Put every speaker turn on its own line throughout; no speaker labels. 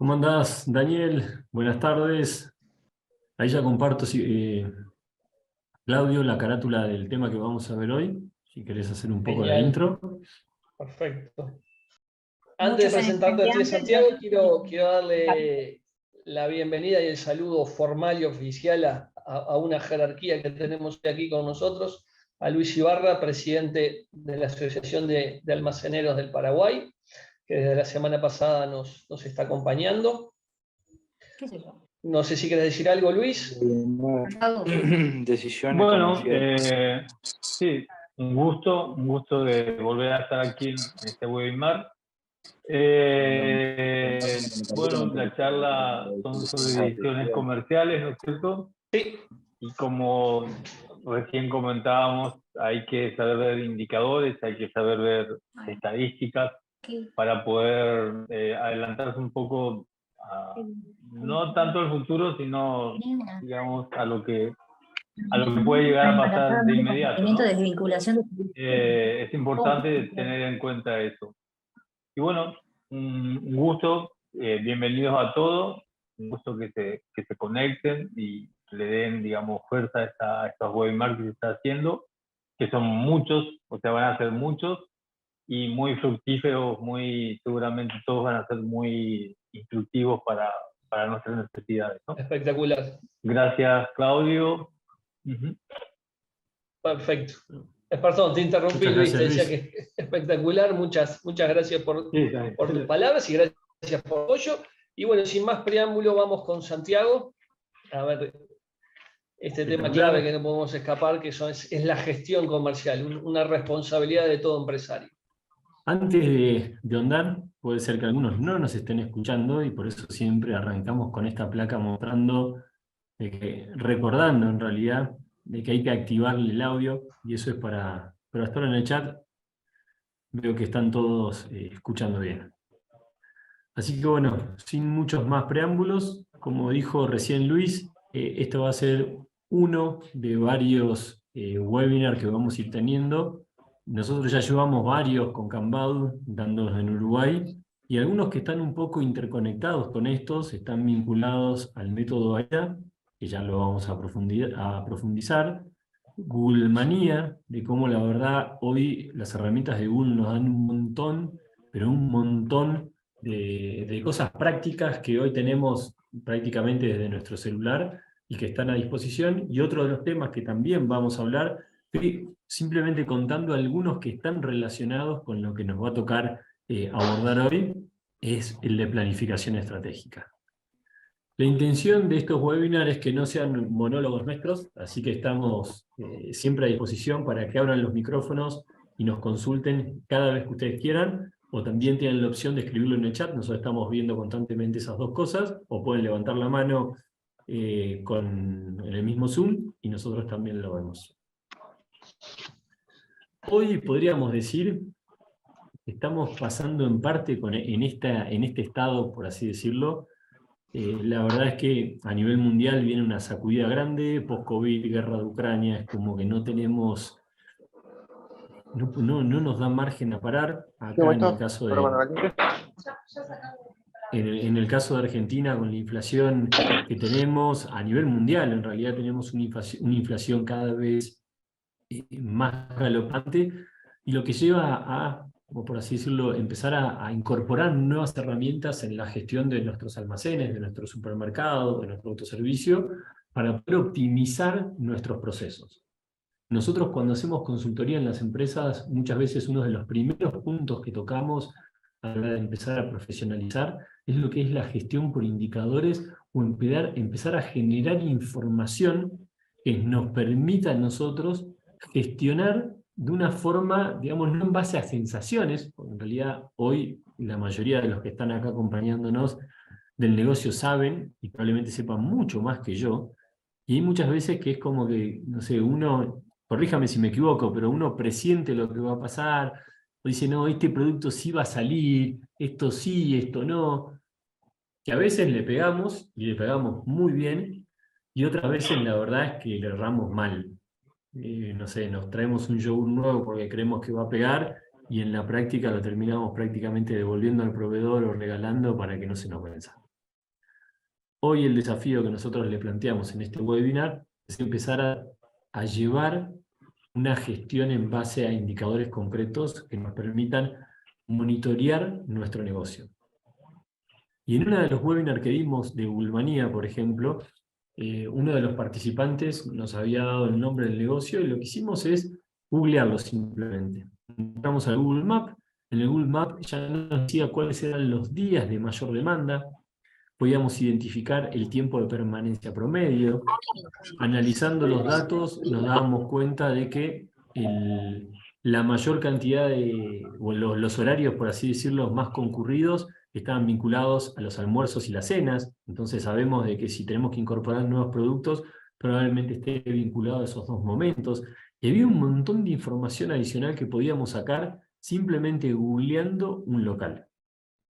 ¿Cómo andás, Daniel? Buenas tardes. Ahí ya comparto, Claudio, la carátula del tema que vamos a ver hoy. Si querés hacer un poco la
Genial,
intro.
perfecto. Antes de
Muchos en
presentarte a ti,
estudiantes,
Santiago, quiero darle la bienvenida y el saludo formal y oficial a una jerarquía que tenemos aquí con nosotros, a Luis Ibarra, presidente de la Asociación de Almaceneros del Paraguay, que desde la semana pasada nos está acompañando.
qué sé yo.
No sé si quieres decir algo, Luis.
Decisiones
Bueno,
comerciales.
sí, un gusto de volver a estar aquí en este webinar. Bueno, la charla son sobre decisiones comerciales, ¿no es cierto?
Sí.
Y como recién comentábamos, hay que saber ver indicadores, hay que saber ver estadísticas para poder adelantarse un poco no tanto al futuro, sino, digamos, a lo que puede llegar a pasar de inmediato, ¿no? Es importante tener en cuenta eso. Y bueno, un gusto, bienvenidos a todos, un gusto que se conecten y le den, digamos, fuerza a estos webinars que se está haciendo, que son muchos, o sea, van a ser muchos, y muy fructíferos, seguramente todos van a ser muy instructivos para nuestras necesidades, ¿no?
Espectacular.
Gracias, Claudio.
Perfecto. Perdón, te interrumpí, Luis, te decía que es espectacular. Muchas gracias por tus palabras y gracias por el apoyo. Y bueno, sin más preámbulo, vamos con Santiago. A ver, este tema clave que no podemos escapar, que es la gestión comercial, una responsabilidad de todo empresario.
Antes de ahondar, puede ser que algunos no nos estén escuchando y por eso siempre arrancamos con esta placa mostrando, recordando en realidad, de que hay que activarle el audio, y eso es para estar en el chat. Veo que están todos escuchando bien. Así que bueno, sin muchos más preámbulos, como dijo recién Luis, esto va a ser uno de varios webinars que vamos a ir teniendo. Nosotros ya llevamos varios con Kanban, dándolos en Uruguay, y algunos que están un poco interconectados con estos, están vinculados al método AIDA, que ya lo vamos a profundizar. Google Manía, de cómo la verdad hoy las herramientas de Google nos dan un montón, pero un montón de cosas prácticas que hoy tenemos prácticamente desde nuestro celular y que están a disposición. Y otro de los temas que también vamos a hablar, simplemente contando algunos que están relacionados con lo que nos va a tocar abordar hoy, es el de planificación estratégica. La intención de estos webinars es que no sean monólogos nuestros, así que estamos siempre a disposición para que abran los micrófonos y nos consulten cada vez que ustedes quieran, o también tienen la opción de escribirlo en el chat. Nosotros estamos viendo constantemente esas dos cosas, o pueden levantar la mano en el mismo Zoom, y nosotros también lo vemos. Hoy podríamos decir que estamos pasando en parte en este estado, por así decirlo. La verdad es que a nivel mundial viene una sacudida grande, post-COVID, guerra de Ucrania, es como que no tenemos, no nos da margen a parar. Acá en el caso de Argentina, con la inflación que tenemos, a nivel mundial en realidad tenemos una inflación cada vez más galopante, y lo que lleva a, como por así decirlo, empezar a incorporar nuevas herramientas en la gestión de nuestros almacenes, de nuestros supermercados, de nuestro autoservicio, para poder optimizar nuestros procesos. Nosotros cuando hacemos consultoría en las empresas, muchas veces uno de los primeros puntos que tocamos a la hora de empezar a profesionalizar es lo que es la gestión por indicadores, o empezar a generar información que nos permita a nosotros gestionar de una forma, digamos, no en base a sensaciones, porque en realidad hoy la mayoría de los que están acá acompañándonos del negocio saben, y probablemente sepan mucho más que yo, y hay muchas veces que es como que, no sé, uno, corríjame si me equivoco, pero uno presiente lo que va a pasar, o dice, no, este producto sí va a salir, esto sí, esto no, que a veces le pegamos, y le pegamos muy bien, y otras veces la verdad es que le erramos mal. No sé, nos traemos un yogur nuevo porque creemos que va a pegar, y en la práctica lo terminamos prácticamente devolviendo al proveedor o regalando para que no se nos venza. Hoy el desafío que nosotros le planteamos en este webinar es empezar a llevar una gestión en base a indicadores concretos que nos permitan monitorear nuestro negocio. Y en uno de los webinars que dimos de Gulmanía, por ejemplo, uno de los participantes nos había dado el nombre del negocio y lo que hicimos es googlearlo simplemente. Entramos al Google Map, en el Google Map ya nos decía cuáles eran los días de mayor demanda, podíamos identificar el tiempo de permanencia promedio. Analizando los datos nos dábamos cuenta de que la mayor cantidad o los horarios, por así decirlo, más concurridos, estaban vinculados a los almuerzos y las cenas. Entonces sabemos de que si tenemos que incorporar nuevos productos, probablemente esté vinculado a esos dos momentos. Y había un montón de información adicional que podíamos sacar simplemente googleando un local.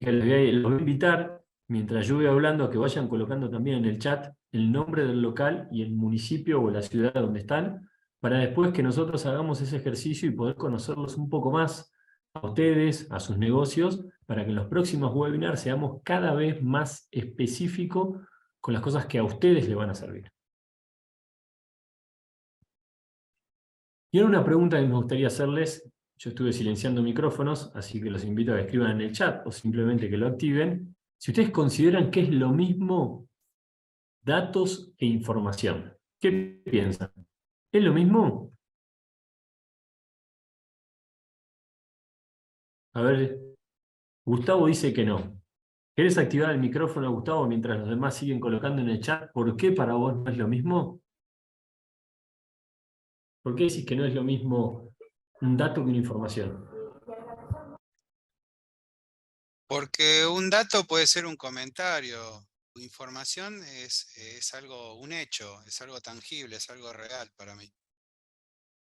Los voy a invitar, mientras yo voy hablando, a que vayan colocando también en el chat el nombre del local y el municipio o la ciudad donde están, para después que nosotros hagamos ese ejercicio y poder conocerlos un poco más a ustedes, a sus negocios, para que en los próximos webinars seamos cada vez más específicos con las cosas que a ustedes les van a servir. Y ahora una pregunta que me gustaría hacerles. Yo estuve silenciando micrófonos, así que los invito a que escriban en el chat o simplemente que lo activen. Si ustedes consideran que es lo mismo datos e información, ¿qué piensan? ¿Es lo mismo? A ver, Gustavo dice que no. ¿Querés activar el micrófono, Gustavo, mientras los demás siguen colocando en el chat? ¿Por qué para vos no es lo mismo? ¿Por qué decís que no es lo mismo un dato que una información?
Porque un dato puede ser un comentario, información es algo, un hecho, es algo tangible, es algo real para mí.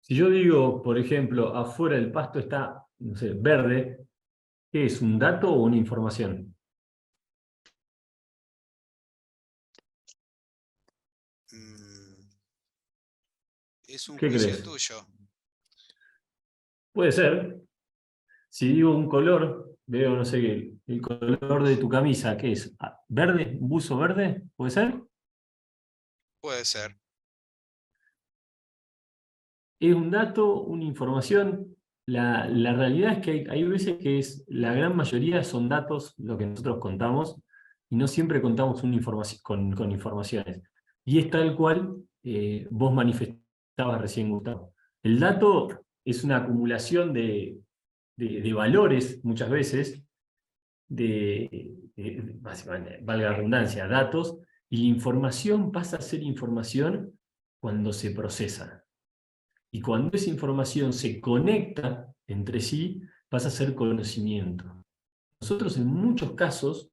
Si yo digo, por ejemplo, afuera el pasto está, no sé, verde, ¿qué es, un dato o una información?
Es un
¿Qué
juicio
crees?
tuyo.
Puede ser. Si digo un color, veo, no sé qué, el color de tu camisa, ¿qué es? ¿Verde? ¿Un buzo verde? ¿Puede ser?
Puede ser.
¿Es un dato, una información? La realidad es que hay veces que la gran mayoría son datos lo que nosotros contamos, y no siempre contamos una con informaciones. Y es tal cual vos manifestabas recién, Gustavo. El dato es una acumulación de valores, muchas veces, básicamente, valga la redundancia, datos, y la información pasa a ser información cuando se procesa. Y cuando esa información se conecta entre sí, pasa a ser conocimiento. Nosotros en muchos casos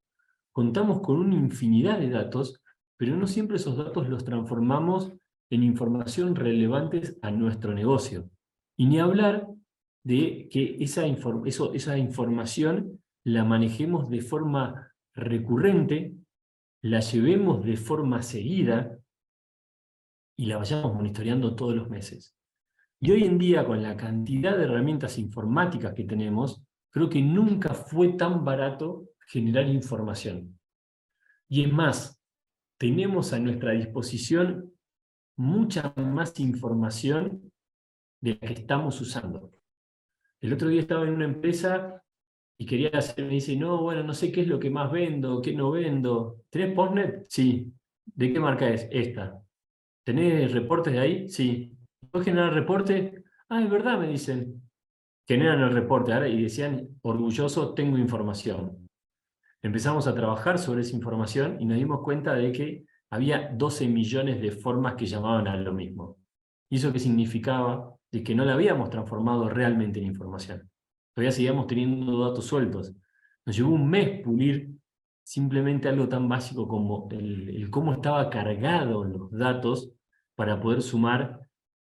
contamos con una infinidad de datos, pero no siempre esos datos los transformamos en información relevantes a nuestro negocio. Y ni hablar de que esa información la manejemos de forma recurrente, la llevemos de forma seguida y la vayamos monitoreando todos los meses. Y hoy en día, con la cantidad de herramientas informáticas que tenemos, creo que nunca fue tan barato generar información. Y es más, tenemos a nuestra disposición mucha más información de la que estamos usando. El otro día estaba en una empresa y me dice, no, bueno, no sé qué es lo que más vendo, qué no vendo. ¿Tenés Postnet? Sí. ¿De qué marca es? Esta. ¿Tenés reportes de ahí? Sí. ¿Puedes generar reporte? Ah, es verdad, me dicen. Generan el reporte ahora y decían, orgulloso, tengo información. Empezamos a trabajar sobre esa información y nos dimos cuenta de que había 12 millones de formas que llamaban a lo mismo. ¿Y eso qué significaba? De que no la habíamos transformado realmente en información. Todavía seguíamos teniendo datos sueltos. Nos llevó un mes pulir simplemente algo tan básico como el cómo estaba cargado los datos para poder sumar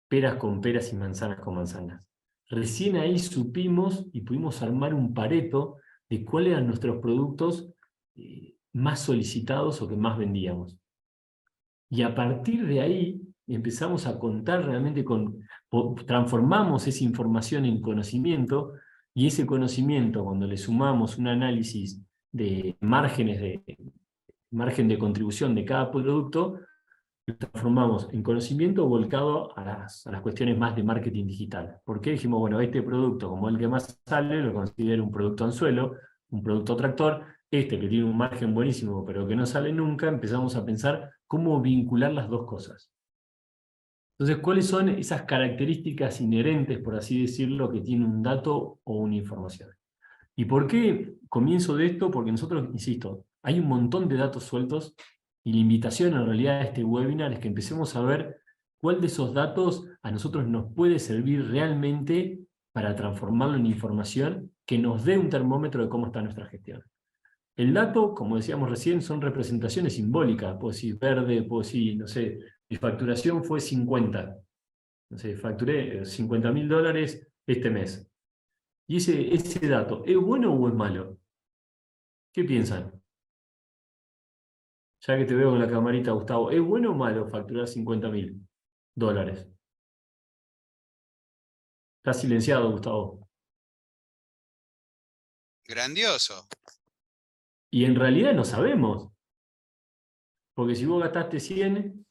peras con peras y manzanas con manzanas. Recién ahí supimos y pudimos armar un Pareto de cuáles eran nuestros productos más solicitados o que más vendíamos. Y a partir de ahí empezamos a contar realmente transformamos esa información en conocimiento, y ese conocimiento, cuando le sumamos un análisis de márgenes margen de contribución de cada producto, lo transformamos en conocimiento volcado a las cuestiones más de marketing digital. ¿Por qué dijimos, bueno, este producto, como el que más sale, lo considero un producto anzuelo, un producto tractor, este que tiene un margen buenísimo, pero que no sale nunca, empezamos a pensar cómo vincular las dos cosas. Entonces, ¿cuáles son esas características inherentes, por así decirlo, que tiene un dato o una información? ¿Y por qué comienzo de esto? Porque nosotros, insisto, hay un montón de datos sueltos, y la invitación en realidad a este webinar es que empecemos a ver cuál de esos datos a nosotros nos puede servir realmente para transformarlo en información que nos dé un termómetro de cómo está nuestra gestión. El dato, como decíamos recién, son representaciones simbólicas. Puedo decir verde, puedo decir, no sé, mi facturación fue 50. No sé, facturé $50.000 este mes. Y ese dato, ¿es bueno o es malo? ¿Qué piensan? Ya que te veo con la camarita, Gustavo, ¿es bueno o malo facturar $50.000? Está silenciado, Gustavo.
Grandioso.
Y en realidad no sabemos. Porque si vos gastaste 100...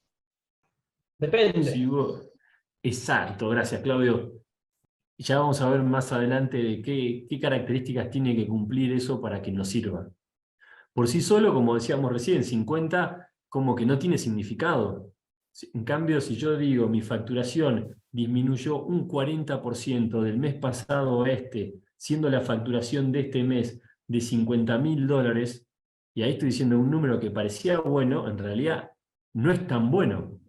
Depende.
Exacto, gracias, Claudio. Ya vamos a ver más adelante de qué características tiene que cumplir eso para que nos sirva. Por sí solo, como decíamos recién, 50 como que no tiene significado. En cambio, si yo digo mi facturación disminuyó un 40% del mes pasado a siendo la facturación de este mes de $50.000, y ahí estoy diciendo un número que parecía bueno, en realidad no es tan bueno.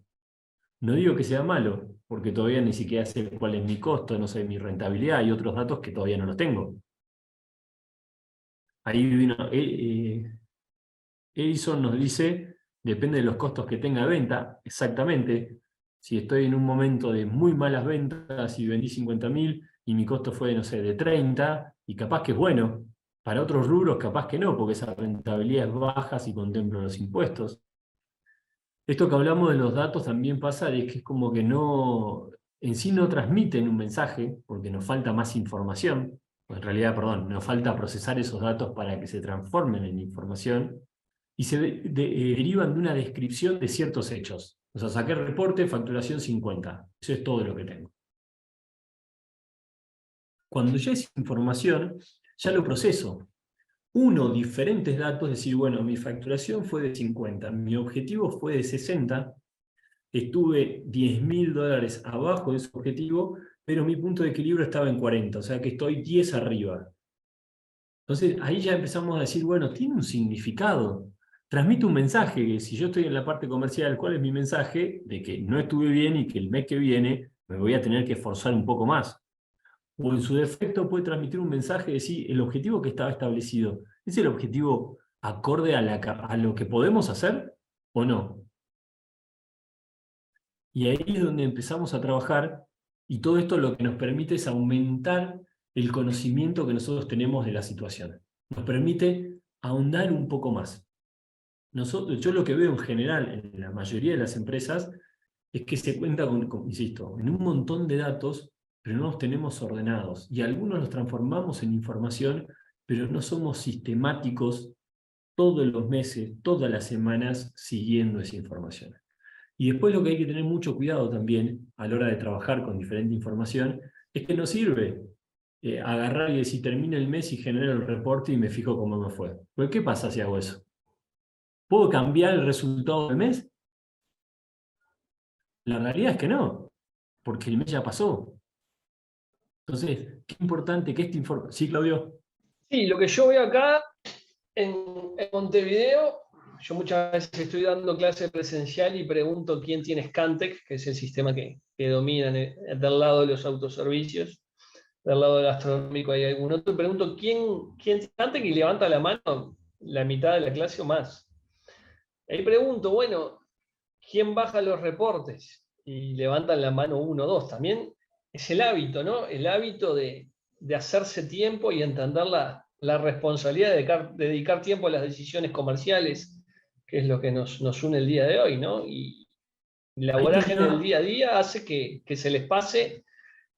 No digo que sea malo, porque todavía ni siquiera sé cuál es mi costo, no sé mi rentabilidad, y otros datos que todavía no los tengo. Ahí vino... Edison nos dice, depende de los costos que tenga de venta, exactamente. Si estoy en un momento de muy malas ventas y vendí 50.000 y mi costo fue, no sé, de 30, y capaz que es bueno. Para otros rubros capaz que no, porque esa rentabilidad es baja si contemplo los impuestos. Esto que hablamos de los datos también pasa de que es como que no, en sí no transmiten un mensaje, porque nos falta más información, o en realidad, perdón, nos falta procesar esos datos para que se transformen en información, y se derivan de una descripción de ciertos hechos. O sea, saqué el reporte, facturación 50. Eso es todo lo que tengo. Cuando ya es información, ya lo proceso. Uno, diferentes datos, decir, bueno, mi facturación fue de 50, mi objetivo fue de 60, estuve $10.000 abajo de ese objetivo, pero mi punto de equilibrio estaba en 40, o sea que estoy 10 arriba. Entonces ahí ya empezamos a decir, bueno, tiene un significado. Transmite un mensaje, que si yo estoy en la parte comercial, ¿cuál es mi mensaje? De que no estuve bien y que el mes que viene me voy a tener que esforzar un poco más. O en su defecto puede transmitir un mensaje de decir, el objetivo que estaba establecido, ¿es el objetivo acorde a lo que podemos hacer o no? Y ahí es donde empezamos a trabajar, y todo esto lo que nos permite es aumentar el conocimiento que nosotros tenemos de la situación. Nos permite ahondar un poco más. Yo lo que veo en general en la mayoría de las empresas es que se cuenta insisto, en un montón de datos, pero no los tenemos ordenados. Y algunos los transformamos en información, pero no somos sistemáticos todos los meses, todas las semanas, siguiendo esa información. Y después lo que hay que tener mucho cuidado también, a la hora de trabajar con diferente información, es que no sirve agarrar y decir, termina el mes y genero el reporte y me fijo cómo me fue. Pues, ¿qué pasa si hago eso? ¿Puedo cambiar el resultado del mes? La realidad es que no, porque el mes ya pasó. Entonces, qué importante que este informe... ¿Sí, Claudio?
Sí, lo que yo veo acá en Montevideo, yo muchas veces estoy dando clase presencial y pregunto quién tiene Scantec, que es el sistema que domina del lado de los autoservicios, del lado gastronómico hay algún otro. Pregunto quién tiene Scantec y levanta la mano la mitad de la clase o más. Ahí pregunto, bueno, ¿quién baja los reportes? Y levantan la mano 1 o 2. También es el hábito, ¿no? El hábito de hacerse tiempo y entender la responsabilidad de dedicar tiempo a las decisiones comerciales, que es lo que nos une el día de hoy, ¿no? Y la vorágine del día a día hace que se les pase,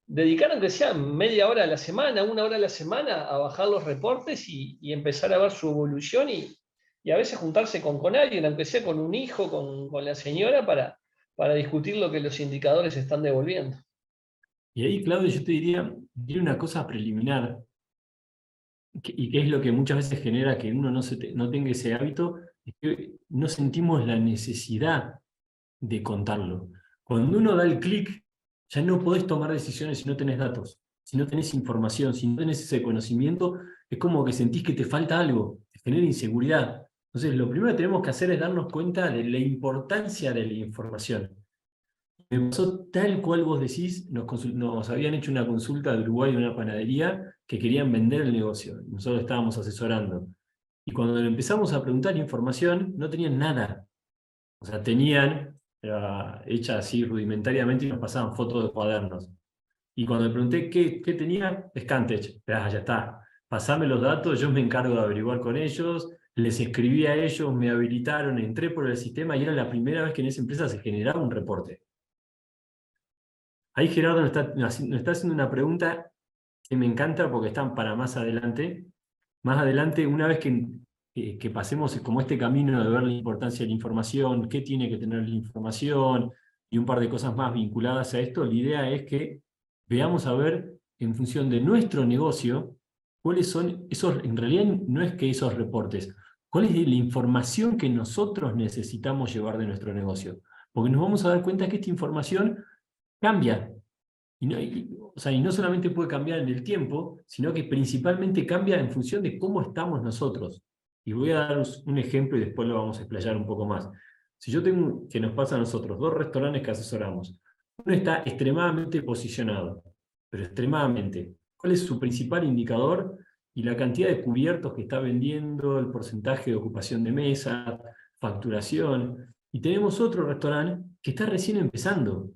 dedicar aunque sea media hora a la semana, 1 hora a la semana, a bajar los reportes y empezar a ver su evolución y y a veces juntarse con alguien, aunque sea con un hijo, con la señora, para discutir lo que los indicadores están devolviendo.
Y ahí, Claudio, yo te diría una cosa preliminar, y que es lo que muchas veces genera que uno no tenga ese hábito, es que no sentimos la necesidad de contarlo. Cuando uno da el clic, ya no podés tomar decisiones si no tenés datos, si no tenés información, si no tenés ese conocimiento, es como que sentís que te falta algo, te genera inseguridad. Entonces, lo primero que tenemos que hacer es darnos cuenta de la importancia de la información. Me pasó tal cual vos decís, nos habían hecho una consulta de Uruguay de una panadería que querían vender el negocio, nosotros estábamos asesorando. Y cuando le empezamos a preguntar información, no tenían nada. O sea, tenían, hecha así rudimentariamente, y nos pasaban fotos de cuadernos. Y cuando le pregunté qué tenía, Scantech. Ya está, pasame los datos, yo me encargo de averiguar con ellos, les escribí a ellos, me habilitaron, entré por el sistema y era la primera vez que en esa empresa se generaba un reporte. Ahí Gerardo nos está haciendo una pregunta que me encanta porque están para más adelante. Más adelante, una vez que pasemos como este camino de ver la importancia de la información, qué tiene que tener la información y un par de cosas más vinculadas a esto, la idea es que veamos a ver en función de nuestro negocio cuáles son esos, en realidad no es que esos reportes, cuál es la información que nosotros necesitamos llevar de nuestro negocio. Porque nos vamos a dar cuenta que esta información cambia. Y no solamente puede cambiar en el tiempo, sino que principalmente cambia en función de cómo estamos nosotros. Y voy a dar un ejemplo y después lo vamos a explayar un poco más. Si yo tengo, que nos pasa a nosotros, 2 restaurantes que asesoramos, uno está extremadamente posicionado, pero extremadamente. ¿Cuál es su principal indicador? Y la cantidad de cubiertos que está vendiendo, el porcentaje de ocupación de mesa, facturación. Y tenemos otro restaurante que está recién empezando.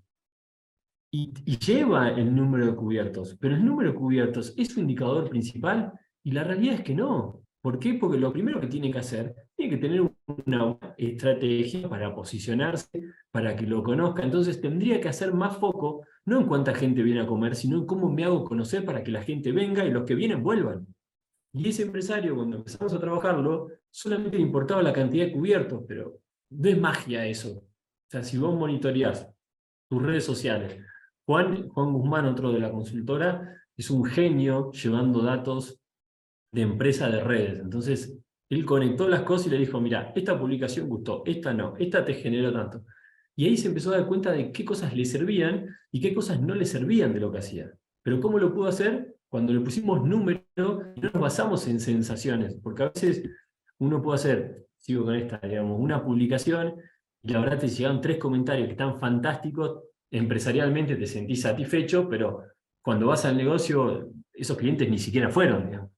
Y lleva el número de cubiertos, pero el número de cubiertos es su indicador principal, y la realidad es que no. ¿Por qué? Porque lo primero que tiene que hacer, tiene que tener una estrategia para posicionarse, para que lo conozca. Entonces tendría que hacer más foco, no en cuánta gente viene a comer, sino en cómo me hago conocer para que la gente venga y los que vienen vuelvan. Y ese empresario, cuando empezamos a trabajarlo, solamente le importaba la cantidad de cubiertos, pero no es magia eso. O sea, si vos monitoreás tus redes sociales, Juan Guzmán, otro de la consultora, es un genio llevando datos de empresa de redes. Entonces, él conectó las cosas y le dijo, mira, esta publicación gustó, esta no, esta te generó tanto. Y ahí se empezó a dar cuenta de qué cosas le servían y qué cosas no le servían de lo que hacía. Pero ¿cómo lo pudo hacer? Cuando le pusimos número y no nos basamos en sensaciones. Porque a veces uno puede hacer, sigo con esta, digamos, una publicación y la verdad te llegan 3 comentarios que están fantásticos, empresarialmente te sentís satisfecho, pero cuando vas al negocio, esos clientes ni siquiera fueron, digamos.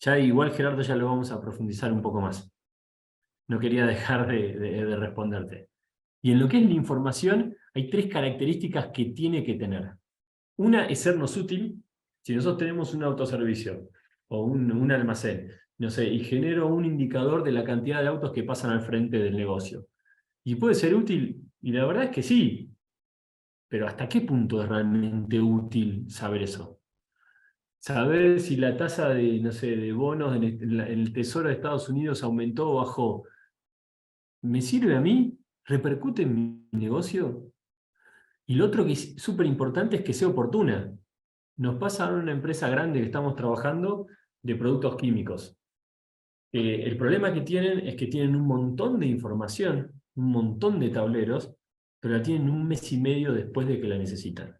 Ya igual, Gerardo, ya lo vamos a profundizar un poco más. No quería dejar de responderte. Y en lo que es la información, hay 3 características que tiene que tener. Una es sernos útil. Si nosotros tenemos un autoservicio o un almacén, no sé, y genero un indicador de la cantidad de autos que pasan al frente del negocio. Y puede ser útil, y la verdad es que sí, pero ¿hasta qué punto es realmente útil saber eso? Saber si la tasa de, no sé, de bonos en el Tesoro de Estados Unidos aumentó o bajó, ¿me sirve a mí? ¿Repercute en mi negocio? Y lo otro que es súper importante es que sea oportuna. Nos pasa en una empresa grande que estamos trabajando de productos químicos. El problema que tienen es que tienen un montón de información, un montón de tableros, pero la tienen 1 mes y medio después de que la necesitan.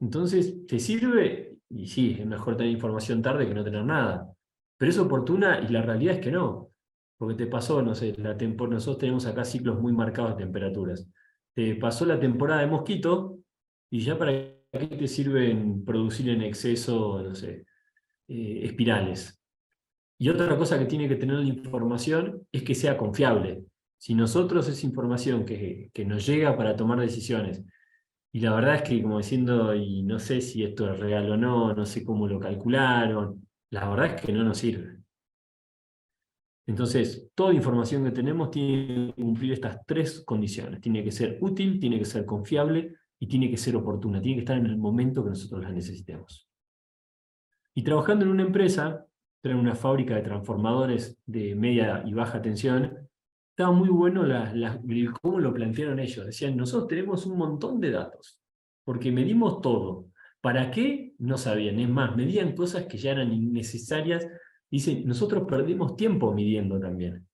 Entonces, ¿te sirve? Y sí, es mejor tener información tarde que no tener nada. Pero es oportuna y la realidad es que no. Porque te pasó, no sé, nosotros tenemos acá ciclos muy marcados de temperaturas. Te pasó la temporada de mosquito y ya para qué te sirven producir en exceso, no sé, espirales. Y otra cosa que tiene que tener la información es que sea confiable. Si nosotros esa información que nos llega para tomar decisiones, y la verdad es que como diciendo, y no sé si esto es real o no, no sé cómo lo calcularon, la verdad es que no nos sirve. Entonces, toda información que tenemos tiene que cumplir estas 3 condiciones. Tiene que ser útil, tiene que ser confiable y tiene que ser oportuna. Tiene que estar en el momento que nosotros la necesitemos. Y trabajando en una empresa, era una fábrica de transformadores de media y baja tensión. Estaba muy bueno cómo lo plantearon ellos. Decían, nosotros tenemos un montón de datos, porque medimos todo. ¿Para qué? No sabían. Es más, medían cosas que ya eran innecesarias. Dicen, nosotros perdimos tiempo midiendo también.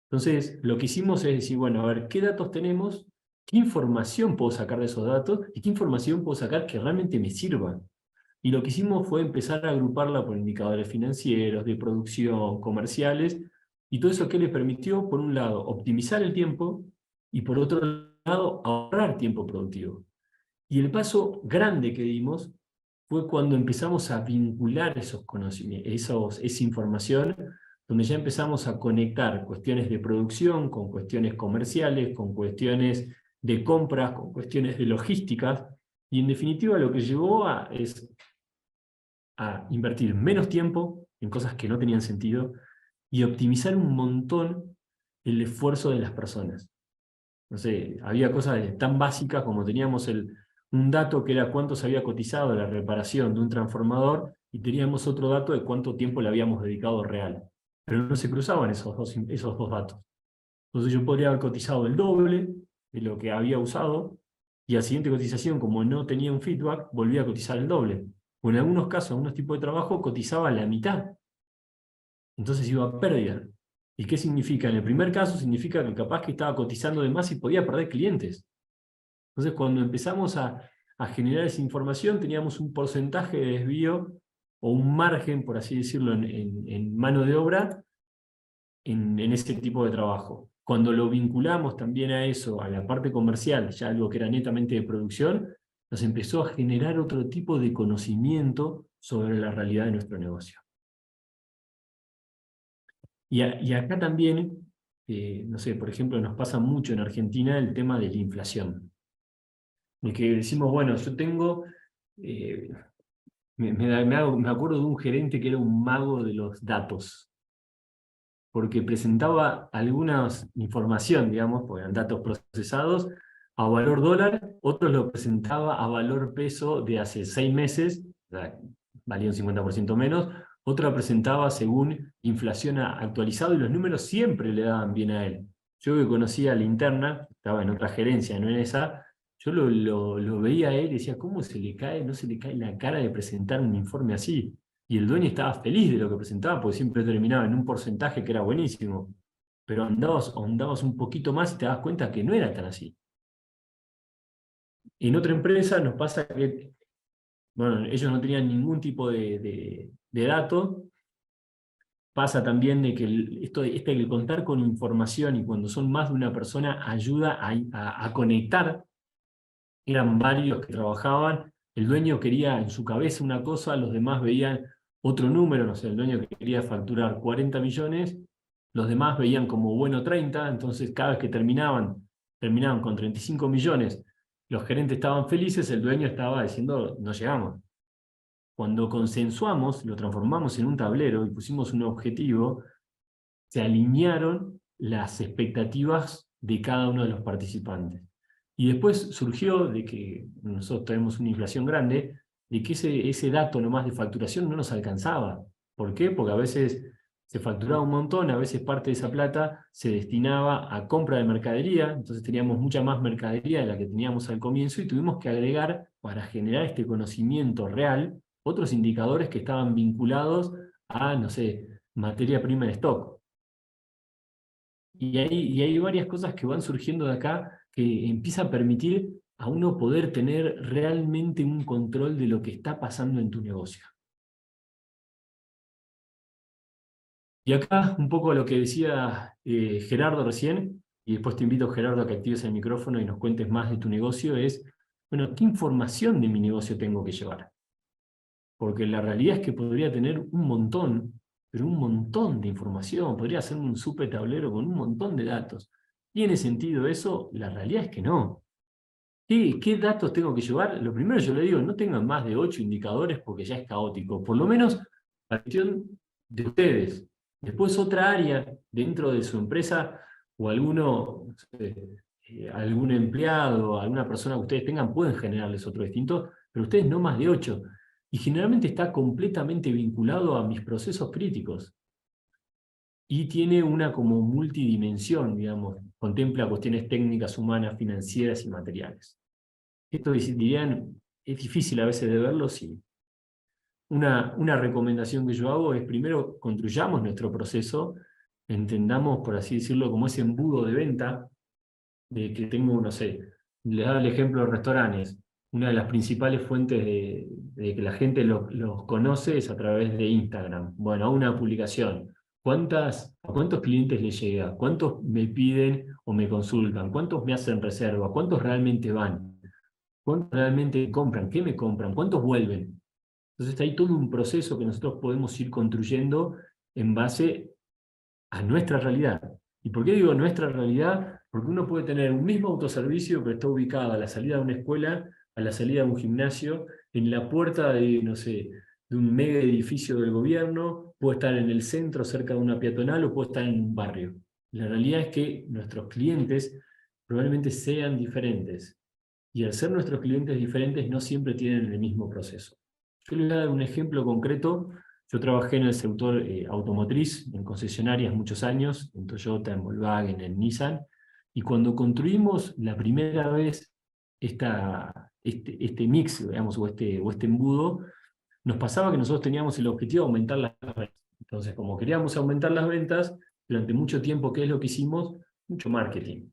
Entonces, lo que hicimos es decir, bueno, a ver, ¿qué datos tenemos? ¿Qué información puedo sacar de esos datos? ¿Y qué información puedo sacar que realmente me sirva? Y lo que hicimos fue empezar a agruparla por indicadores financieros, de producción, comerciales, y todo eso que les permitió, por un lado, optimizar el tiempo, y por otro lado, ahorrar tiempo productivo. Y el paso grande que dimos fue cuando empezamos a vincular esos conocimientos, esa información, donde ya empezamos a conectar cuestiones de producción con cuestiones comerciales, con cuestiones de compras, con cuestiones de logísticas, y en definitiva lo que llevó es a invertir menos tiempo en cosas que no tenían sentido y optimizar un montón el esfuerzo de las personas. No sé, había cosas tan básicas como teníamos un dato que era cuánto se había cotizado la reparación de un transformador y teníamos otro dato de cuánto tiempo le habíamos dedicado real. Pero no se cruzaban esos dos datos. Entonces yo podría haber cotizado el doble de lo que había usado y a la siguiente cotización, como no tenía un feedback, volvía a cotizar el doble. O en algunos casos, en algunos tipos de trabajo, cotizaba la mitad. Entonces iba a pérdida. ¿Y qué significa? En el primer caso significa que capaz que estaba cotizando de más y podía perder clientes. Entonces cuando empezamos a generar esa información teníamos un porcentaje de desvío o un margen, por así decirlo, en mano de obra en ese tipo de trabajo. Cuando lo vinculamos también a eso, a la parte comercial, ya algo que era netamente de producción, nos empezó a generar otro tipo de conocimiento sobre la realidad de nuestro negocio. Y acá también, no sé, por ejemplo, nos pasa mucho en Argentina el tema de la inflación. De que decimos, bueno, yo tengo... me acuerdo de un gerente que era un mago de los datos, porque presentaba alguna información, digamos, porque eran datos procesados, a valor dólar, otros lo presentaba a valor peso de hace 6 meses, o sea, valía un 50% menos, otro lo presentaba según inflación actualizado, y los números siempre le daban bien a él. Yo que conocía a la interna, estaba en otra gerencia, no en esa, yo lo veía a él y decía, ¿cómo no se le cae la cara de presentar un informe así? Y el dueño estaba feliz de lo que presentaba, porque siempre terminaba en un porcentaje que era buenísimo. Pero ahondabas un poquito más y te das cuenta que no era tan así. En otra empresa nos pasa que, bueno, ellos no tenían ningún tipo de dato. Pasa también de que el contar con información y cuando son más de una persona ayuda a conectar. Eran varios que trabajaban, el dueño quería en su cabeza una cosa, los demás veían otro número, no sé, el dueño quería facturar 40 millones, los demás veían como bueno 30, entonces cada vez que terminaban con 35 millones, los gerentes estaban felices, el dueño estaba diciendo, no llegamos. Cuando consensuamos, lo transformamos en un tablero y pusimos un objetivo, se alinearon las expectativas de cada uno de los participantes. Y después surgió de que nosotros tenemos una inflación grande, de que ese dato nomás de facturación no nos alcanzaba. ¿Por qué? Porque a veces se facturaba un montón, a veces parte de esa plata se destinaba a compra de mercadería, entonces teníamos mucha más mercadería de la que teníamos al comienzo y tuvimos que agregar, para generar este conocimiento real, otros indicadores que estaban vinculados a, no sé, materia prima en stock. Y hay varias cosas que van surgiendo de acá que empieza a permitir a uno poder tener realmente un control de lo que está pasando en tu negocio. Y acá un poco lo que decía Gerardo recién, y después te invito, Gerardo, a que actives el micrófono y nos cuentes más de tu negocio, es, bueno, ¿qué información de mi negocio tengo que llevar? Porque la realidad es que podría tener un montón, pero un montón de información, podría hacerme un súper tablero con un montón de datos. ¿Tiene sentido eso? La realidad es que no. ¿Qué datos tengo que llevar? Lo primero yo le digo, no tengan más de 8 indicadores porque ya es caótico, por lo menos la cuestión de ustedes. Después otra área dentro de su empresa o alguno, no sé, algún empleado, alguna persona que ustedes tengan, pueden generarles otro distinto, pero ustedes no más de 8. y generalmente está completamente vinculado a mis procesos críticos. Y tiene una como multidimensión, digamos, contempla cuestiones técnicas, humanas, financieras y materiales. Esto dirían, es difícil a veces de verlo, sí. Una recomendación que yo hago es primero construyamos nuestro proceso, entendamos, por así decirlo, como ese embudo de venta, de que tengo, no sé, les da el ejemplo de restaurantes. Una de las principales fuentes de que la gente los conoce es a través de Instagram. Bueno, una publicación. ¿A cuántos clientes les llega? ¿Cuántos me piden o me consultan? ¿Cuántos me hacen reserva? ¿Cuántos realmente van? ¿Cuántos realmente compran? ¿Qué me compran? ¿Cuántos vuelven? Entonces hay todo un proceso que nosotros podemos ir construyendo en base a nuestra realidad. ¿Y por qué digo nuestra realidad? Porque uno puede tener un mismo autoservicio que está ubicado a la salida de una escuela, a la salida de un gimnasio, en la puerta de, no sé, de un mega edificio del gobierno, puede estar en el centro cerca de una peatonal o puede estar en un barrio. La realidad es que nuestros clientes probablemente sean diferentes. Y al ser nuestros clientes diferentes no siempre tienen el mismo proceso. Yo les voy a dar un ejemplo concreto. Yo trabajé en el sector automotriz, en concesionarias muchos años, en Toyota, en Volkswagen, en Nissan, y cuando construimos la primera vez este mix, digamos, o este embudo, nos pasaba que nosotros teníamos el objetivo de aumentar las ventas. Entonces, como queríamos aumentar las ventas, durante mucho tiempo, ¿qué es lo que hicimos? Mucho marketing.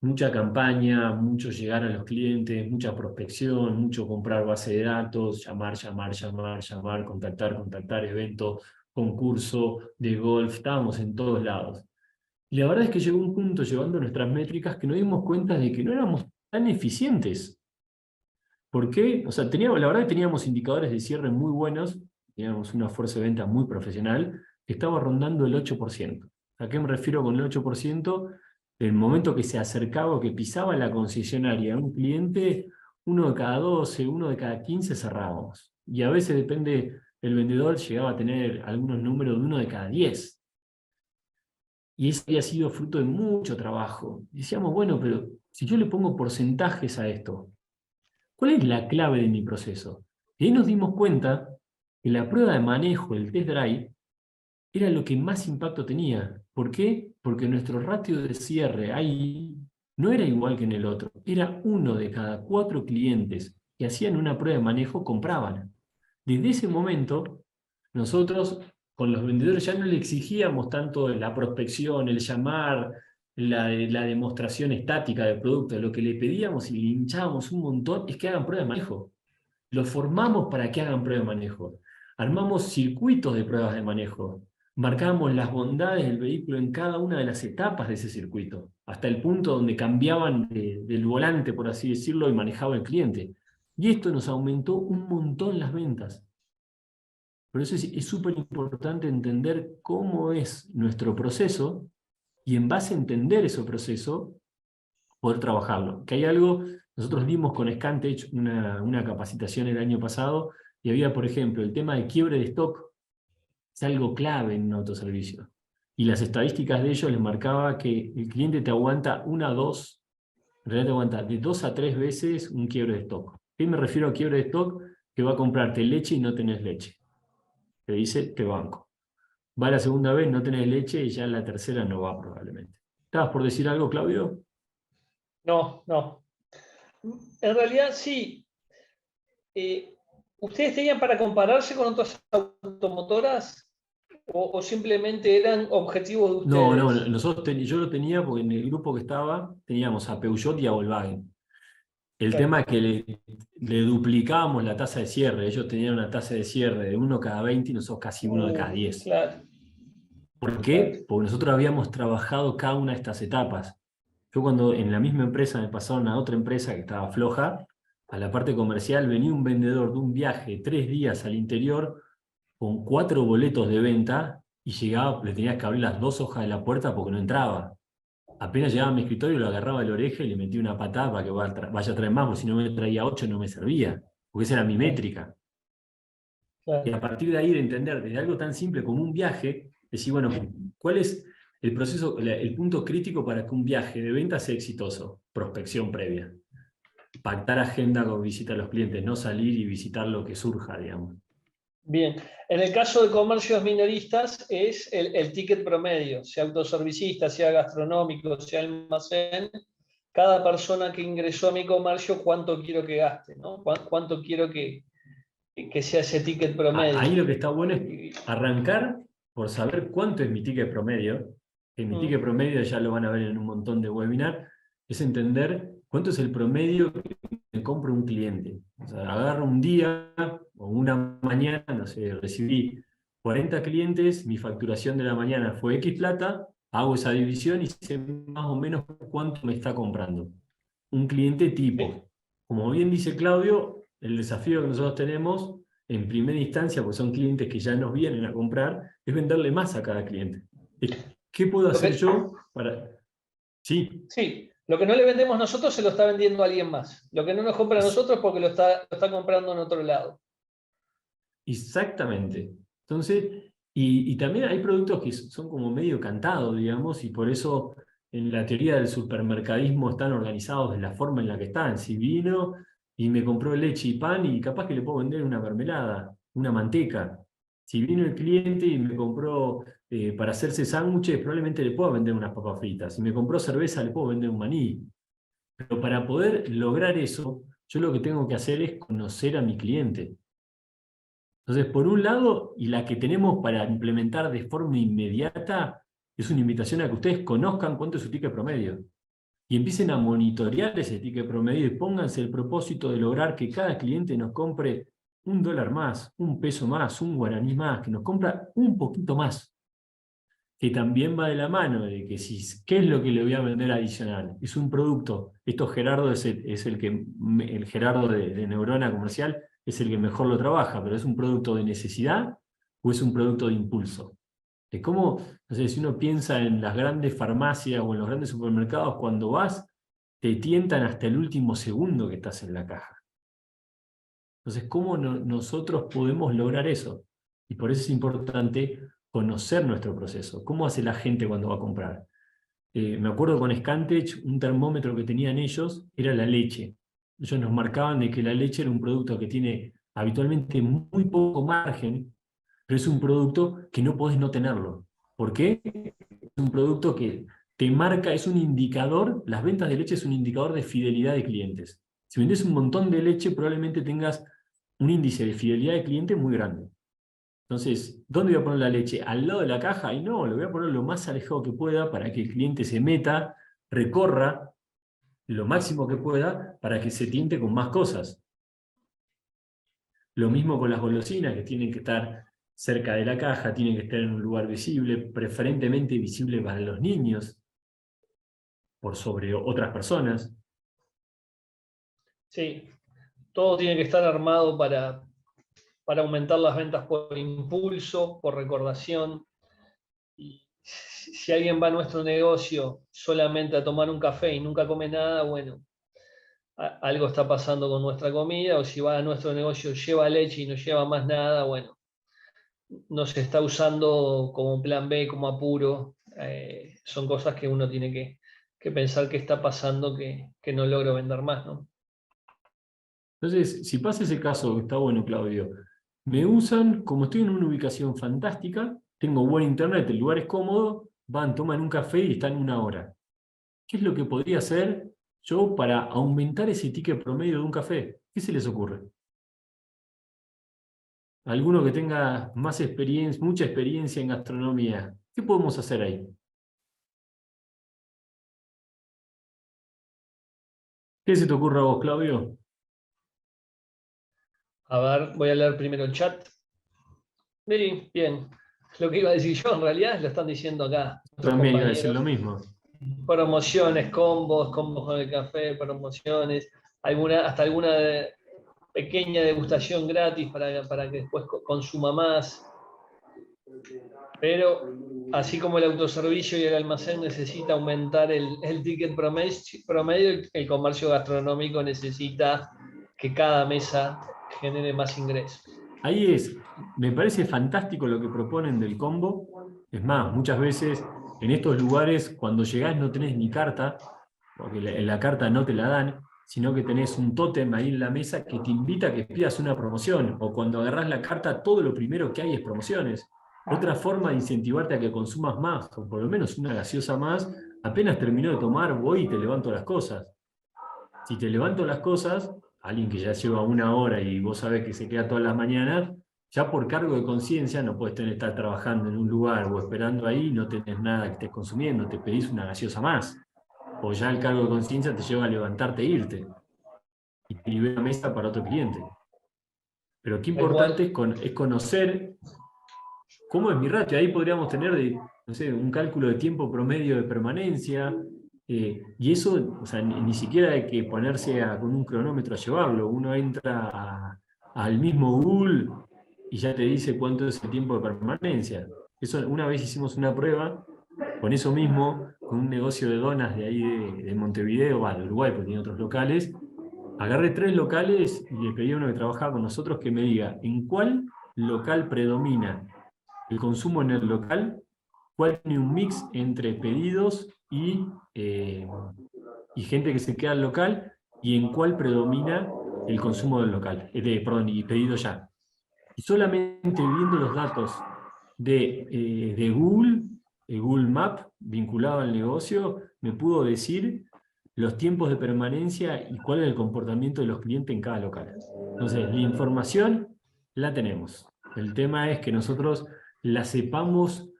Mucha campaña, mucho llegar a los clientes, mucha prospección, mucho comprar base de datos, llamar, contactar, eventos, concurso de golf, estábamos en todos lados. Y la verdad es que llegó un punto, llevando nuestras métricas, que nos dimos cuenta de que no éramos tan eficientes. ¿Por qué? O sea, la verdad que teníamos indicadores de cierre muy buenos, teníamos una fuerza de venta muy profesional, que estaba rondando el 8%. ¿A qué me refiero con el 8%? El momento que se acercaba o que pisaba la concesionaria a un cliente, 1 de cada 12, 1 de cada 15 cerrábamos. Y a veces depende, el vendedor llegaba a tener algunos números de 1 de cada 10. Y eso había sido fruto de mucho trabajo. Y decíamos, bueno, pero si yo le pongo porcentajes a esto, ¿cuál es la clave de mi proceso? Y ahí nos dimos cuenta que la prueba de manejo, el test drive, era lo que más impacto tenía. ¿Por qué? Porque nuestro ratio de cierre ahí no era igual que en el otro. Era 1 de cada 4 clientes que hacían una prueba de manejo compraban. Desde ese momento, nosotros con los vendedores ya no le exigíamos tanto la prospección, el llamar, la demostración estática del producto. Lo que le pedíamos y le hinchábamos un montón es que hagan prueba de manejo. Los formamos para que hagan prueba de manejo. Armamos circuitos de pruebas de manejo. Marcábamos las bondades del vehículo en cada una de las etapas de ese circuito, hasta el punto donde cambiaban del volante, por así decirlo, y manejaba el cliente. Y esto nos aumentó un montón las ventas. Por eso es súper importante entender cómo es nuestro proceso y en base a entender ese proceso, poder trabajarlo. Que hay algo, nosotros dimos con Scantech una capacitación el año pasado y había, por ejemplo, el tema de quiebre de stock, es algo clave en un autoservicio. Y las estadísticas de ellos les marcaba que el cliente te aguanta en realidad te aguanta de 2 a 3 veces un quiebre de stock. ¿A qué me refiero a quiebre de stock? Que va a comprarte leche y no tenés leche. Te dice, te banco. Va la segunda vez, no tenés leche y ya la tercera no va probablemente. ¿Estabas por decir algo, Claudio?
No. En realidad sí. ¿Ustedes tenían para compararse con otras automotoras o simplemente eran objetivos de ustedes?
Yo lo tenía porque en el grupo que estaba teníamos a Peugeot y a Volkswagen. El tema es que le duplicábamos la tasa de cierre. Ellos tenían una tasa de cierre de 1 cada 20 y nosotros casi 1 de cada 10.
Claro.
¿Por qué? Porque nosotros habíamos trabajado cada una de estas etapas. Yo cuando en la misma empresa me pasaron a otra empresa que estaba floja, a la parte comercial venía un vendedor de un viaje 3 días al interior con 4 boletos de venta y llegaba, le tenías que abrir las 2 hojas de la puerta porque no entraba. Apenas llegaba a mi escritorio, lo agarraba de la oreja y le metía una patada para que vaya a traer más, porque si no me traía 8 no me servía, porque esa era mi métrica.
Claro.
Y a partir de ahí de entender desde algo tan simple como un viaje, decir, bueno, ¿cuál es el proceso, el punto crítico para que un viaje de venta sea exitoso? Prospección previa. pactar agenda con visita a los clientes, no salir y visitar lo que surja, digamos.
Bien, en el caso de comercios minoristas es el ticket promedio, sea autoservicista, sea gastronómico, sea almacén, cada persona que ingresó a mi comercio, cuánto quiero que gaste, ¿no? Cuánto quiero que sea ese ticket promedio.
Ahí lo que está bueno es arrancar por saber cuánto es mi ticket promedio, que mi ticket promedio ya lo van a ver en un montón de webinars, es entender cuánto es el promedio que me compra un cliente. O sea, agarro un día o una mañana, no sé, recibí 40 clientes, mi facturación de la mañana fue X plata, hago esa división y sé más o menos cuánto me está comprando. Un cliente tipo. Como bien dice Claudio, el desafío que nosotros tenemos en primera instancia, porque son clientes que ya nos vienen a comprar, es venderle más a cada cliente. ¿Qué puedo hacer yo para...? Sí.
Sí, lo que no le vendemos nosotros se lo está vendiendo a alguien más. Lo que no nos compra a nosotros porque lo está comprando en otro lado.
Exactamente. Entonces, y también hay productos que son como medio cantados, digamos, y por eso en la teoría del supermercadismo están organizados de la forma en la que están. Si vino y me compró leche y pan, y capaz que le puedo vender una mermelada, una manteca. Si vino el cliente y me compró para hacerse sándwiches, probablemente le puedo vender unas papas fritas. Si me compró cerveza, le puedo vender un maní. Pero para poder lograr eso, yo lo que tengo que hacer es conocer a mi cliente. Entonces, por un lado, y la que tenemos para implementar de forma inmediata, es una invitación a que ustedes conozcan cuánto es su ticket promedio. Y empiecen a monitorear ese ticket promedio y pónganse el propósito de lograr que cada cliente nos compre $1 más, $1 más, un guaraní más, que nos compra un poquito más. Que también va de la mano de que ¿qué es lo que le voy a vender adicional? Es un producto. Esto Gerardo el Gerardo de Neurona Comercial es el que mejor lo trabaja, pero ¿es un producto de necesidad o es un producto de impulso? Es como, no sé, si uno piensa en las grandes farmacias o en los grandes supermercados, cuando vas, te tientan hasta el último segundo que estás en la caja. Entonces, ¿cómo nosotros podemos lograr eso? Y por eso es importante conocer nuestro proceso. ¿Cómo hace la gente cuando va a comprar? Me acuerdo con Scantech, un termómetro que tenían ellos era la leche. Ellos nos marcaban de que la leche era un producto que tiene habitualmente muy poco margen, pero es un producto que no podés no tenerlo. ¿Por qué? Es un producto que te marca, es un indicador, las ventas de leche es un indicador de fidelidad de clientes. Si vendés un montón de leche, probablemente tengas un índice de fidelidad de cliente muy grande. Entonces, ¿dónde voy a poner la leche? ¿Al lado de la caja? Y no, lo voy a poner lo más alejado que pueda para que el cliente se meta, recorra lo máximo que pueda para que se tiente con más cosas. Lo mismo con las golosinas, que tienen que estar cerca de la caja, tienen que estar en un lugar visible, preferentemente visible para los niños, por sobre otras personas.
Sí, todo tiene que estar armado para aumentar las ventas por impulso, por recordación. Y si alguien va a nuestro negocio solamente a tomar un café y nunca come nada, bueno, algo está pasando con nuestra comida, o si va a nuestro negocio lleva leche y no lleva más nada, bueno, no se está usando como plan B, como apuro. Son cosas que uno tiene que pensar qué está pasando que no logro vender más, ¿no?
Entonces, si pasa ese caso, está bueno, Claudio, me usan, como estoy en una ubicación fantástica, tengo buen internet, el lugar es cómodo, van, toman un café y están 1 hora. ¿Qué es lo que podría hacer yo para aumentar ese ticket promedio de un café? ¿Qué se les ocurre? Alguno que tenga más experiencia, mucha experiencia en gastronomía, ¿qué podemos hacer ahí? ¿Qué se te ocurre a vos, Claudio?
A ver, voy a leer primero el chat. Sí, bien. Lo que iba a decir yo, en realidad, lo están diciendo acá.
También iba a decir lo mismo.
Promociones, combos con el café, promociones, hasta alguna pequeña degustación gratis para que después consuma más. Pero así como el autoservicio y el almacén necesita aumentar el ticket promedio, el comercio gastronómico necesita que cada mesa genere más ingresos.
Ahí me parece fantástico lo que proponen del combo. Es más, muchas veces en estos lugares, cuando llegás no tenés ni carta, porque la carta no te la dan. sino que tenés un tótem ahí en la mesa que te invita a que pidas una promoción, o cuando agarrás la carta, todo lo primero que hay es promociones. Otra forma de incentivarte a que consumas más, o por lo menos una gaseosa más, apenas terminó de tomar, voy y te levanto las cosas. Si te levanto las cosas, alguien que ya lleva 1 hora y vos sabés que se queda todas las mañanas, ya por cargo de conciencia no puedes estar trabajando en un lugar o esperando ahí, no tenés nada que estés consumiendo, te pedís una gaseosa más. O ya el cargo de conciencia te lleva a levantarte e irte. Y te libera la mesa para otro cliente. Pero qué importante es conocer cómo es mi ratio. Ahí podríamos tener no sé, un cálculo de tiempo promedio de permanencia. Y eso, o sea, ni siquiera hay que ponerse con un cronómetro a llevarlo. Uno entra al mismo Google y ya te dice cuánto es el tiempo de permanencia. Eso, una vez hicimos una prueba con eso mismo, con un negocio de donas de ahí de Montevideo, de Uruguay, porque tiene otros locales. Agarré 3 locales y le pedí a uno que trabajaba con nosotros que me diga en cuál local predomina el consumo en el local, cuál tiene un mix entre pedidos y gente que se queda al local, y en cuál predomina el consumo del local, perdón, y pedido ya. Y solamente viendo los datos de Google, Google Maps, vinculado al negocio, me pudo decir los tiempos de permanencia y cuál es el comportamiento de los clientes en cada local. Entonces, la información la tenemos. El tema es que nosotros la sepamos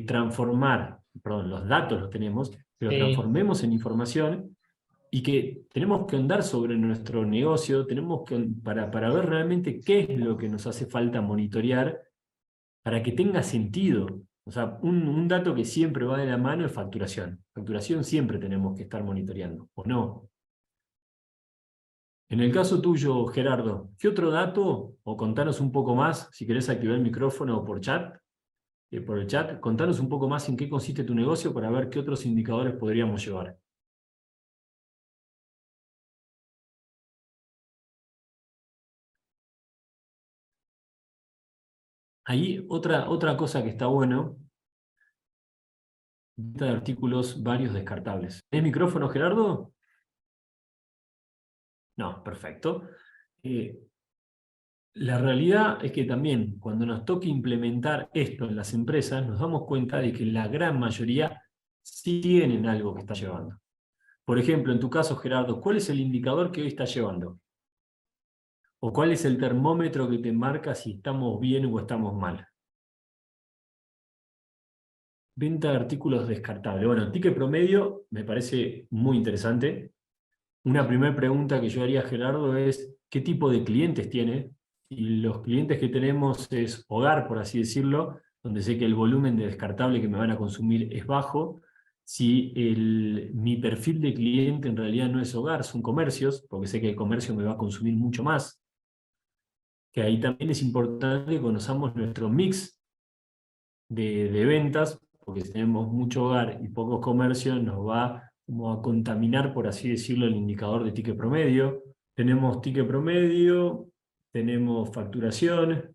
transformar, perdón, los datos los tenemos, pero transformemos en información, y que tenemos que andar sobre nuestro negocio, tenemos que, para ver realmente qué es lo que nos hace falta monitorear para que tenga sentido. O sea, un dato que siempre va de la mano es facturación. Facturación siempre tenemos que estar monitoreando, ¿o no? En el caso tuyo, Gerardo, ¿qué otro dato? O contanos un poco más, si querés activar el micrófono por el chat, contanos un poco más en qué consiste tu negocio para ver qué otros indicadores podríamos llevar. Ahí otra cosa que está bueno, de artículos varios descartables. ¿Es micrófono, Gerardo? No, perfecto. La realidad es que también cuando nos toque implementar esto en las empresas, nos damos cuenta de que la gran mayoría sí tienen algo que está llevando. Por ejemplo, en tu caso, Gerardo, ¿cuál es el indicador que hoy estás llevando? ¿O cuál es el termómetro que te marca si estamos bien o estamos mal? Venta de artículos descartables. Bueno, el ticket promedio me parece muy interesante. Una primera pregunta que yo haría a Gerardo es, ¿qué tipo de clientes tiene? Y los clientes que tenemos es hogar, por así decirlo, donde sé que el volumen de descartable que me van a consumir es bajo. Si mi perfil de cliente en realidad no es hogar, son comercios, porque sé que el comercio me va a consumir mucho más. Que ahí también es importante que conozcamos nuestro mix de ventas, porque si tenemos mucho hogar y pocos comercios, nos va como a contaminar, por así decirlo, el indicador de ticket promedio. Tenemos ticket promedio, tenemos facturación.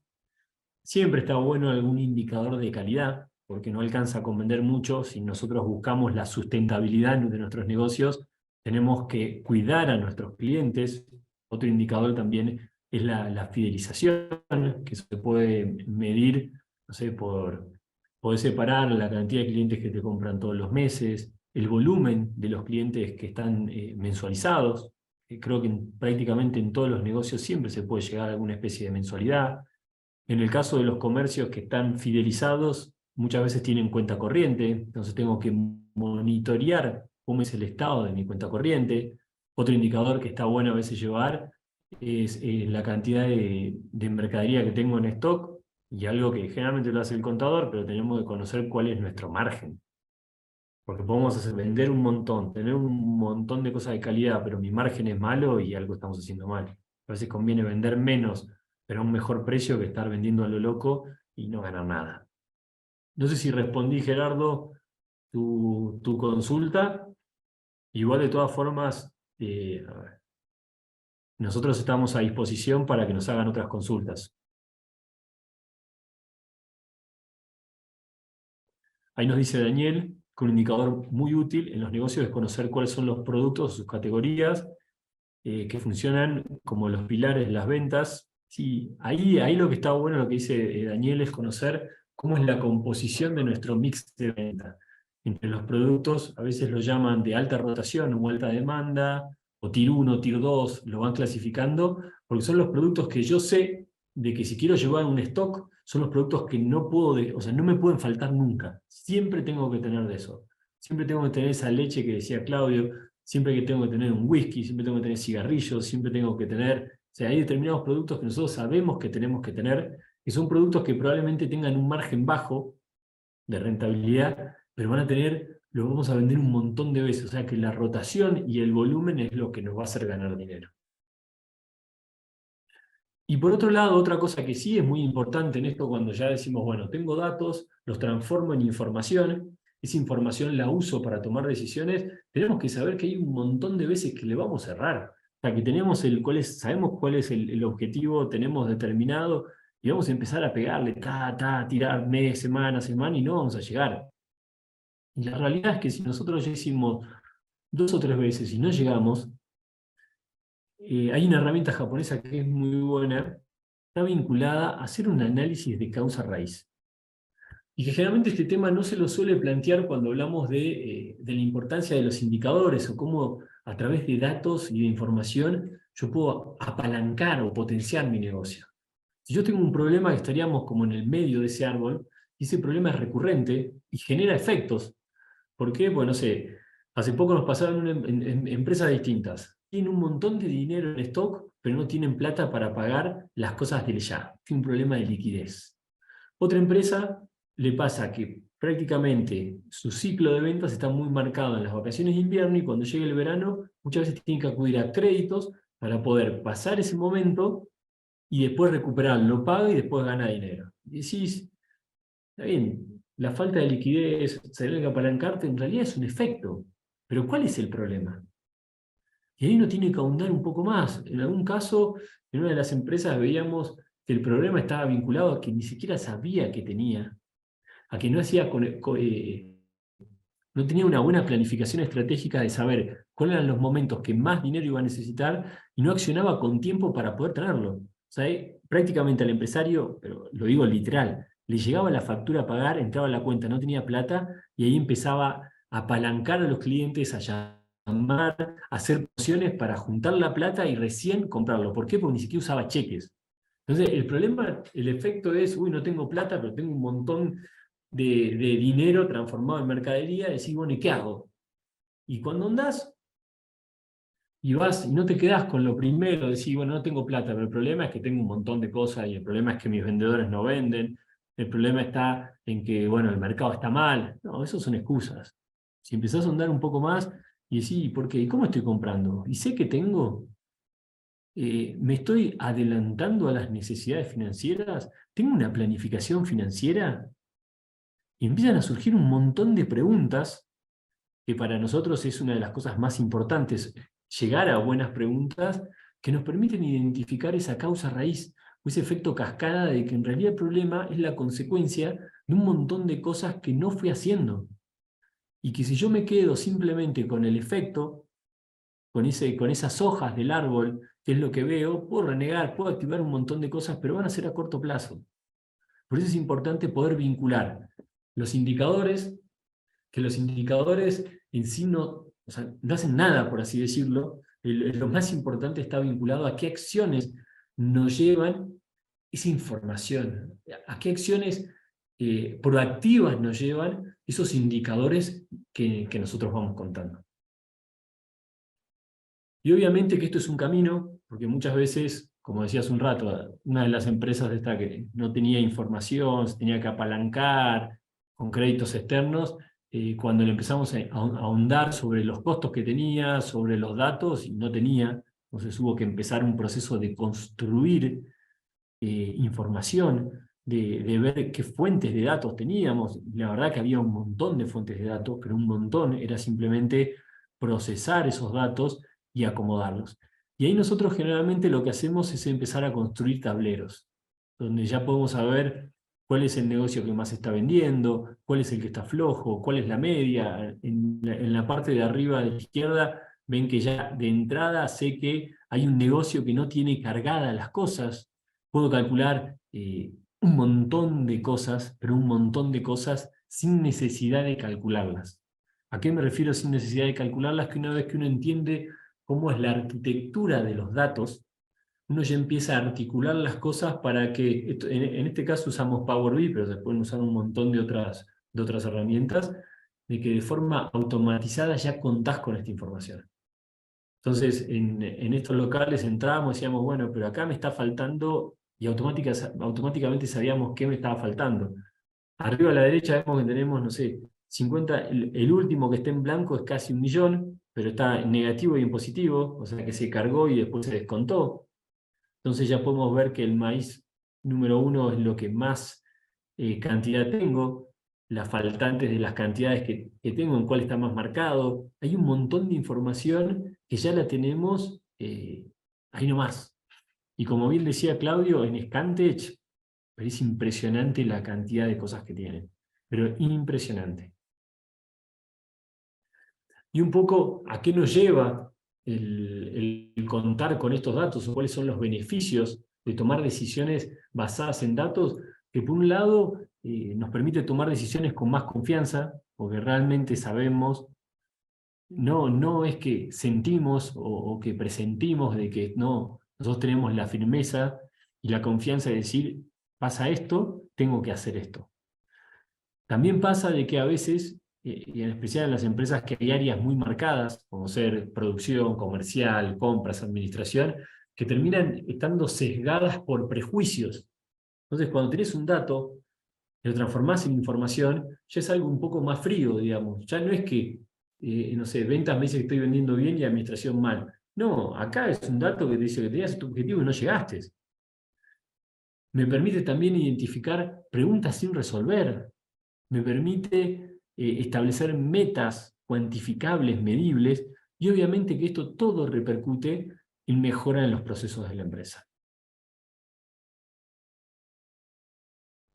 Siempre está bueno algún indicador de calidad, porque no alcanza con vender mucho. Si nosotros buscamos la sustentabilidad de nuestros negocios, tenemos que cuidar a nuestros clientes. Otro indicador también es la fidelización, que se puede medir, no sé, podés separar la cantidad de clientes que te compran todos los meses, el volumen de los clientes que están mensualizados. Creo que prácticamente en todos los negocios siempre se puede llegar a alguna especie de mensualidad. En el caso de los comercios que están fidelizados, muchas veces tienen cuenta corriente, entonces tengo que monitorear cómo es el estado de mi cuenta corriente. Otro indicador que está bueno a veces llevar es la cantidad de mercadería que tengo en stock, y algo que generalmente lo hace el contador, pero tenemos que conocer cuál es nuestro margen. Porque podemos vender un montón, tener un montón de cosas de calidad, pero mi margen es malo y algo estamos haciendo mal. A veces conviene vender menos, pero a un mejor precio, que estar vendiendo a lo loco y no ganar nada. No sé si respondí, Gerardo, tu consulta. Igual, de todas formas, a ver, nosotros estamos a disposición para que nos hagan otras consultas. Ahí nos dice Daniel que un indicador muy útil en los negocios es conocer cuáles son los productos, sus categorías, que funcionan como los pilares de las ventas. Sí, ahí lo que está bueno, lo que dice Daniel, es conocer cómo es la composición de nuestro mix de venta. Entre los productos, a veces lo llaman de alta rotación o alta demanda, o Tier 1, Tier 2, lo van clasificando, porque son los productos que yo sé de que si quiero llevar un stock, son los productos que no puedo, o sea, no me pueden faltar nunca. Siempre tengo que tener de eso. Siempre tengo que tener esa leche que decía Claudio, siempre que tengo que tener un whisky, siempre tengo que tener cigarrillos, siempre tengo que tener... O sea, hay determinados productos que nosotros sabemos que tenemos que tener, que son productos que probablemente tengan un margen bajo de rentabilidad, pero van a tener, lo vamos a vender un montón de veces. O sea que la rotación y el volumen es lo que nos va a hacer ganar dinero. Y por otro lado, otra cosa que sí es muy importante en esto, cuando ya decimos, bueno, tengo datos, los transformo en información, esa información la uso para tomar decisiones, tenemos que saber que hay un montón de veces que le vamos a errar. O sea, que tenemos sabemos cuál es el objetivo, tenemos determinado, y vamos a empezar a pegarle, tirar mes, semana, y no vamos a llegar. Y la realidad es que si nosotros ya hicimos 2 o 3 veces y no llegamos, hay una herramienta japonesa que es muy buena, está vinculada a hacer un análisis de causa-raíz. Y que generalmente este tema no se lo suele plantear cuando hablamos de la importancia de los indicadores o cómo a través de datos y de información yo puedo apalancar o potenciar mi negocio. Si yo tengo un problema, estaríamos como en el medio de ese árbol, y ese problema es recurrente y genera efectos. ¿Por qué? Pues no sé, hace poco nos pasaron en empresas distintas. Tienen un montón de dinero en stock, pero no tienen plata para pagar las cosas del ya. Tiene un problema de liquidez. Otra empresa le pasa que prácticamente su ciclo de ventas está muy marcado en las vacaciones de invierno, y cuando llega el verano muchas veces tienen que acudir a créditos para poder pasar ese momento y después recuperarlo, lo paga y después gana dinero. Y decís, está bien, la falta de liquidez, tener que apalancarte, en realidad es un efecto. Pero ¿cuál es el problema? Y ahí uno tiene que ahondar un poco más. En algún caso, en una de las empresas veíamos que el problema estaba vinculado a que ni siquiera sabía que tenía, a que no no tenía una buena planificación estratégica de saber cuáles eran los momentos que más dinero iba a necesitar y no accionaba con tiempo para poder tenerlo. O sea, prácticamente al empresario, pero lo digo literal, le llegaba la factura a pagar, entraba a la cuenta, no tenía plata, y ahí empezaba a apalancar a los clientes, a llamar, a hacer opciones para juntar la plata y recién comprarlo. ¿Por qué? Porque ni siquiera usaba cheques. Entonces, el problema, el efecto es, uy, no tengo plata, pero tengo un montón de dinero transformado en mercadería, y decís, bueno, ¿y qué hago? Y cuando andás y vas y no te quedás con lo primero, decís, bueno, no tengo plata, pero el problema es que tengo un montón de cosas, y el problema es que mis vendedores no venden, el problema está en que, bueno, el mercado está mal. No, eso son excusas. Si empezás a andar un poco más y decís, ¿por qué? ¿Y cómo estoy comprando? Y sé que tengo... ¿me estoy adelantando a las necesidades financieras? ¿Tengo una planificación financiera? Y empiezan a surgir un montón de preguntas, que para nosotros es una de las cosas más importantes, llegar a buenas preguntas que nos permiten identificar esa causa raíz, o ese efecto cascada de que en realidad el problema es la consecuencia de un montón de cosas que no fui haciendo. Y que si yo me quedo simplemente con el efecto, con esas hojas del árbol, que es lo que veo, puedo renegar, puedo activar un montón de cosas, pero van a ser a corto plazo. Por eso es importante poder vincular los indicadores, que los indicadores en sí no, o sea, no hacen nada, por así decirlo. Lo más importante está vinculado a qué acciones nos llevan esa información, a qué acciones proactivas nos llevan esos indicadores que nosotros vamos contando. Y obviamente que esto es un camino, porque muchas veces, como decía hace un rato, una de las empresas esta que no tenía información, se tenía que apalancar con créditos externos, cuando le empezamos a ahondar sobre los costos que tenía, sobre los datos, y no tenía, entonces hubo que empezar un proceso de construir información, de ver qué fuentes de datos teníamos. La verdad que había un montón de fuentes de datos, pero un montón, era simplemente procesar esos datos y acomodarlos. Y ahí nosotros generalmente lo que hacemos es empezar a construir tableros, donde ya podemos saber cuál es el negocio que más está vendiendo, cuál es el que está flojo, cuál es la media. En la parte de arriba de la izquierda ven que ya de entrada sé que hay un negocio que no tiene cargadas las cosas, puedo calcular un montón de cosas, pero un montón de cosas sin necesidad de calcularlas. ¿A qué me refiero sin necesidad de calcularlas? Que una vez que uno entiende cómo es la arquitectura de los datos, uno ya empieza a articular las cosas para que, en este caso usamos Power BI, pero se pueden usar un montón de otras herramientas, de que de forma automatizada ya contás con esta información. Entonces, en estos locales entrábamos y decíamos, bueno, pero acá me está faltando, y automáticamente sabíamos qué me estaba faltando. Arriba a la derecha vemos que tenemos, no sé, 50, el último que está en blanco es casi 1.000.000, pero está en negativo y en positivo, o sea que se cargó y después se descontó. Entonces ya podemos ver que el maíz número 1 es lo que más cantidad tengo, las faltantes de las cantidades que tengo, en cuál está más marcado. Hay un montón de información que ya la tenemos ahí nomás. Y como bien decía Claudio, en Scantech es impresionante la cantidad de cosas que tienen, pero impresionante. Y un poco, ¿a qué nos lleva el contar con estos datos? ¿O cuáles son los beneficios de tomar decisiones basadas en datos? Que por un lado nos permite tomar decisiones con más confianza, porque realmente sabemos, no es que sentimos o que presentimos de que no, nosotros tenemos la firmeza y la confianza de decir, pasa esto, tengo que hacer esto. También pasa de que a veces, y en especial en las empresas que hay áreas muy marcadas, como ser producción, comercial, compras, administración, que terminan estando sesgadas por prejuicios. Entonces, cuando tenés un dato, lo transformás en información, ya es algo un poco más frío, digamos. Ya no es que, no sé, ventas me dice que estoy vendiendo bien y administración mal. No, acá es un dato que te dice que tenías tu objetivo y no llegaste. Me permite también identificar preguntas sin resolver. Me permite establecer metas cuantificables, medibles, y obviamente que esto todo repercute en mejora en los procesos de la empresa.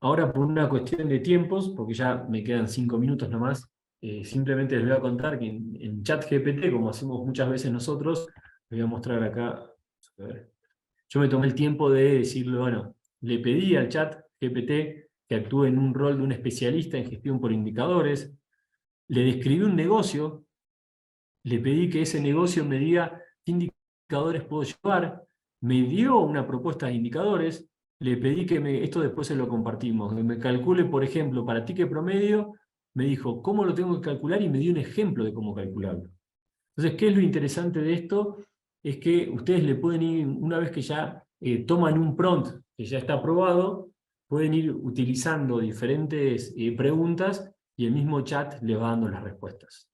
Ahora, por una cuestión de tiempos, porque ya me quedan 5 minutos nomás, simplemente les voy a contar que en ChatGPT, como hacemos muchas veces nosotros, les voy a mostrar acá, a ver, yo me tomé el tiempo de decirle, bueno, le pedí al ChatGPT que actúe en un rol de un especialista en gestión por indicadores, le describí un negocio, le pedí que ese negocio me diga qué indicadores puedo llevar, me dio una propuesta de indicadores, le pedí que esto después se lo compartimos, que me calcule, por ejemplo, para ticket promedio, me dijo cómo lo tengo que calcular y me dio un ejemplo de cómo calcularlo. Entonces, ¿qué es lo interesante de esto? Es que ustedes le pueden ir, una vez que ya toman un prompt que ya está aprobado, pueden ir utilizando diferentes preguntas y el mismo chat les va dando las respuestas.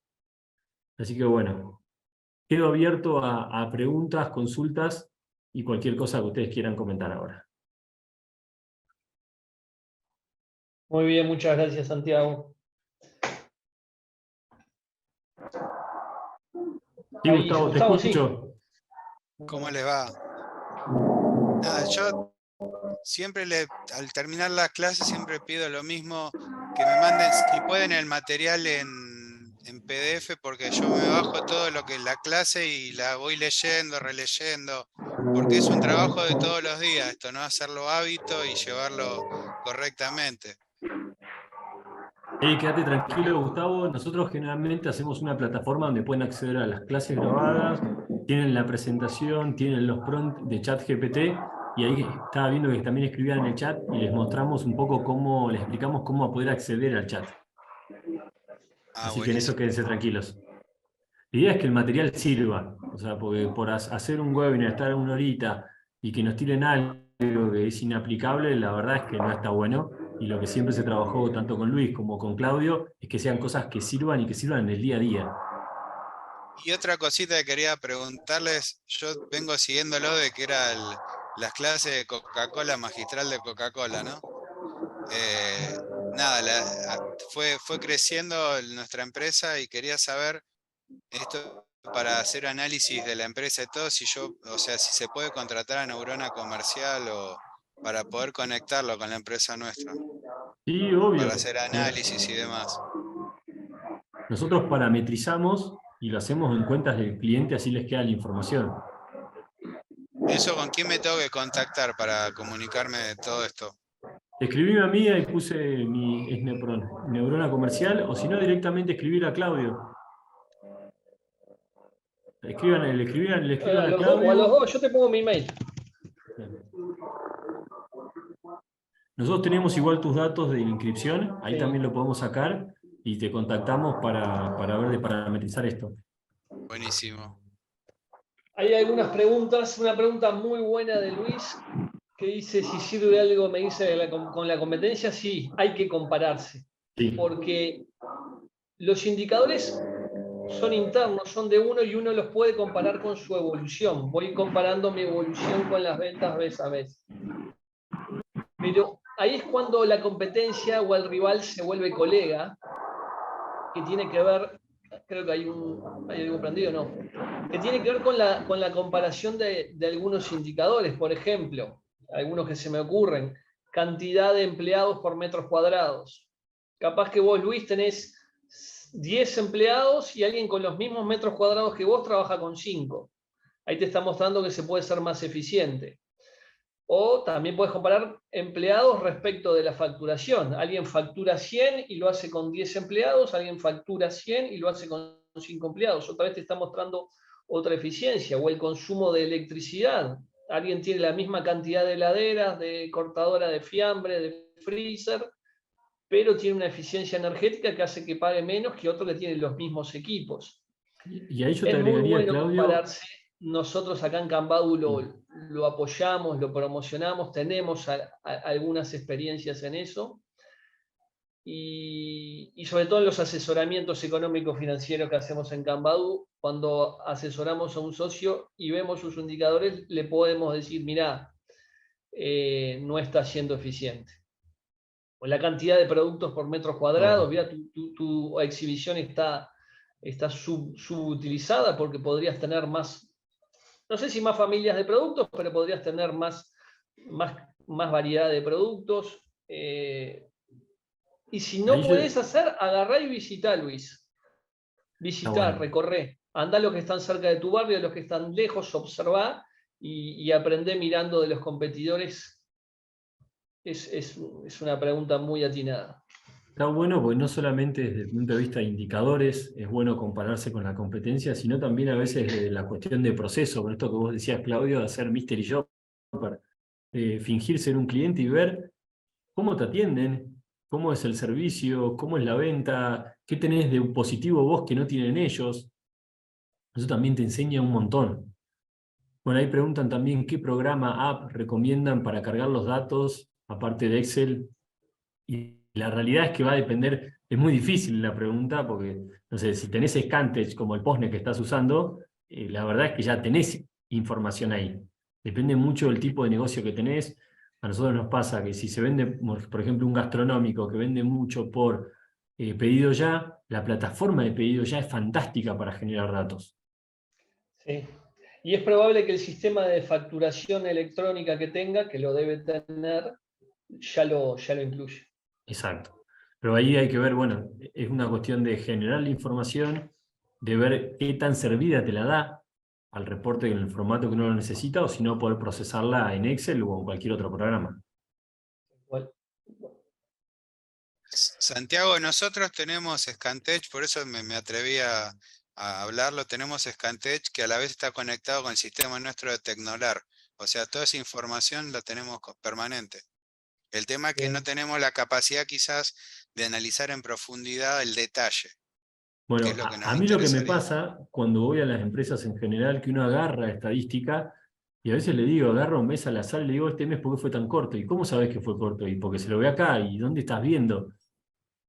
Así que bueno, quedo abierto a preguntas, consultas y cualquier cosa que ustedes quieran comentar ahora.
Muy bien, muchas gracias, Santiago.
Sí, Gustavo, te escucho.
¿Cómo les va? Nada, yo siempre al terminar las clases siempre pido lo mismo, que me manden, si pueden, el material en PDF, porque yo me bajo todo lo que es la clase y la voy leyendo, releyendo, porque es un trabajo de todos los días esto, ¿no? Hacerlo hábito y llevarlo correctamente.
Quédate tranquilo, Gustavo. Nosotros generalmente hacemos una plataforma donde pueden acceder a las clases grabadas, tienen la presentación, tienen los prompts de ChatGPT, y ahí estaba viendo que también escribían en el chat y les mostramos un poco cómo, les explicamos cómo poder acceder al chat. Así que en eso quédense tranquilos. La idea es que el material sirva, o sea, porque por hacer un webinar, estar 1 horita y que nos tiren algo que es inaplicable, la verdad es que no está bueno. Y lo que siempre se trabajó tanto con Luis como con Claudio es que sean cosas que sirvan y que sirvan en el día a día.
Y otra cosita que quería preguntarles, yo vengo siguiéndolo de que era las clases de Coca-Cola, magistral de Coca-Cola, ¿no? Nada, fue creciendo nuestra empresa y quería saber esto para hacer análisis de la empresa y todo, si se puede contratar a Neurona Comercial o para poder conectarlo con la empresa nuestra.
Sí, obvio.
Para hacer análisis y demás.
Nosotros parametrizamos y lo hacemos en cuentas del cliente, así les queda la información.
¿Eso con quién me tengo que contactar para comunicarme de todo esto?
Escribíme a mí y puse neurona comercial, o si no, directamente escribir a Claudio. Le escriban a Claudio.
O a los dos, yo te pongo mi email.
Nosotros tenemos igual tus datos de inscripción, ahí
Sí.
también lo podemos sacar y te contactamos para ver de parametrizar esto.
Buenísimo.
Hay algunas preguntas, una pregunta muy buena de Luis, que dice si sirve algo, me dice con la competencia. Sí, hay que compararse,
Sí.
porque los indicadores son internos, son de uno y uno los puede comparar con su evolución. Voy comparando mi evolución con las ventas vez a vez. Pero ahí es cuando la competencia o el rival se vuelve colega, que tiene que ver, creo que hay algo prendido, ¿no? Que tiene que ver con la comparación de algunos indicadores. Por ejemplo, algunos que se me ocurren, cantidad de empleados por metros cuadrados. Capaz que vos, Luis, tenés 10 empleados y alguien con los mismos metros cuadrados que vos trabaja con 5. Ahí te está mostrando que se puede ser más eficiente. O también puedes comparar empleados respecto de la facturación. Alguien factura 100 y lo hace con 10 empleados, alguien factura 100 y lo hace con 5 empleados. Otra vez te está mostrando otra eficiencia. O el consumo de electricidad. Alguien tiene la misma cantidad de heladeras, de cortadora de fiambre, de freezer, pero tiene una eficiencia energética que hace que pague menos que otro que tiene los mismos equipos.
Y ahí yo te
Es muy
agregaría,
bueno
Claudio,
compararse. Nosotros acá en Cambadu lo apoyamos, lo promocionamos, tenemos algunas experiencias en eso. Y sobre todo en los asesoramientos económicos financieros que hacemos en Cambadu, cuando asesoramos a un socio y vemos sus indicadores, le podemos decir, mirá, no está siendo eficiente. O la cantidad de productos por metros cuadrados, mira, tu exhibición está subutilizada porque podrías tener más, no sé si más familias de productos, pero podrías tener más variedad de productos. Y si no puedes hacer, agarrá y visitá, Luis. Visitá, recorré. Andá a los que están cerca de tu barrio, a los que están lejos, observá y aprendé mirando de los competidores. Es una pregunta muy atinada.
Está bueno porque no solamente desde el punto de vista de indicadores es bueno compararse con la competencia, sino también a veces de la cuestión de proceso, con esto que vos decías, Claudio, de hacer mystery shopper, fingir ser un cliente y ver cómo te atienden, cómo es el servicio, cómo es la venta, qué tenés de positivo vos que no tienen ellos. Eso también te enseña un montón. Bueno, ahí preguntan también qué programa, app recomiendan para cargar los datos, aparte de Excel. Y la realidad es que va a depender, es muy difícil la pregunta, porque, no sé, si tenés Scantech como el Postnet que estás usando, la verdad es que ya tenés información ahí. Depende mucho del tipo de negocio que tenés. A nosotros nos pasa que si se vende, por ejemplo, un gastronómico que vende mucho por pedido ya, la plataforma de pedido ya es fantástica para generar datos.
Sí. Y es probable que el sistema de facturación electrónica que tenga, que lo debe tener, ya lo incluye.
Exacto. Pero ahí hay que ver, bueno, es una cuestión de generar la información, de ver qué tan servida te la da al reporte en el formato que uno lo necesita, o si no, poder procesarla en Excel o en cualquier otro programa.
Santiago, nosotros tenemos Scantech, por eso me atreví a hablarlo. Tenemos Scantech que a la vez está conectado con el sistema nuestro de Tecnolar. O sea, toda esa información la tenemos permanente. El tema es que no tenemos la capacidad quizás de analizar en profundidad el detalle.
Bueno,
Es lo que nos
a mí lo que me
interesaría.
pasa cuando voy a las empresas en general, que uno agarra estadística, y a veces le digo, agarro un mes al azar y le digo, este mes, ¿por qué fue tan corto? ¿Y cómo sabés que fue corto? Y porque se lo ve acá, ¿y dónde estás viendo?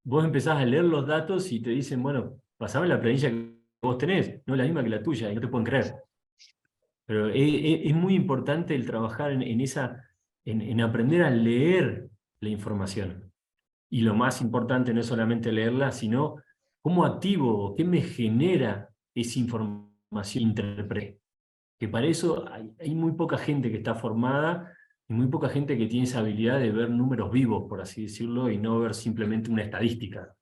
Vos empezás a leer los datos y te dicen, bueno, pasame la planilla que vos tenés, no la misma que la tuya, y no te pueden creer. Pero es muy importante el trabajar en aprender a leer la información. Y lo más importante no es solamente leerla, sino cómo activo, qué me genera esa información interprete. Que para eso hay muy poca gente que está formada y muy poca gente que tiene esa habilidad de ver números vivos, por así decirlo, y no ver simplemente una estadística.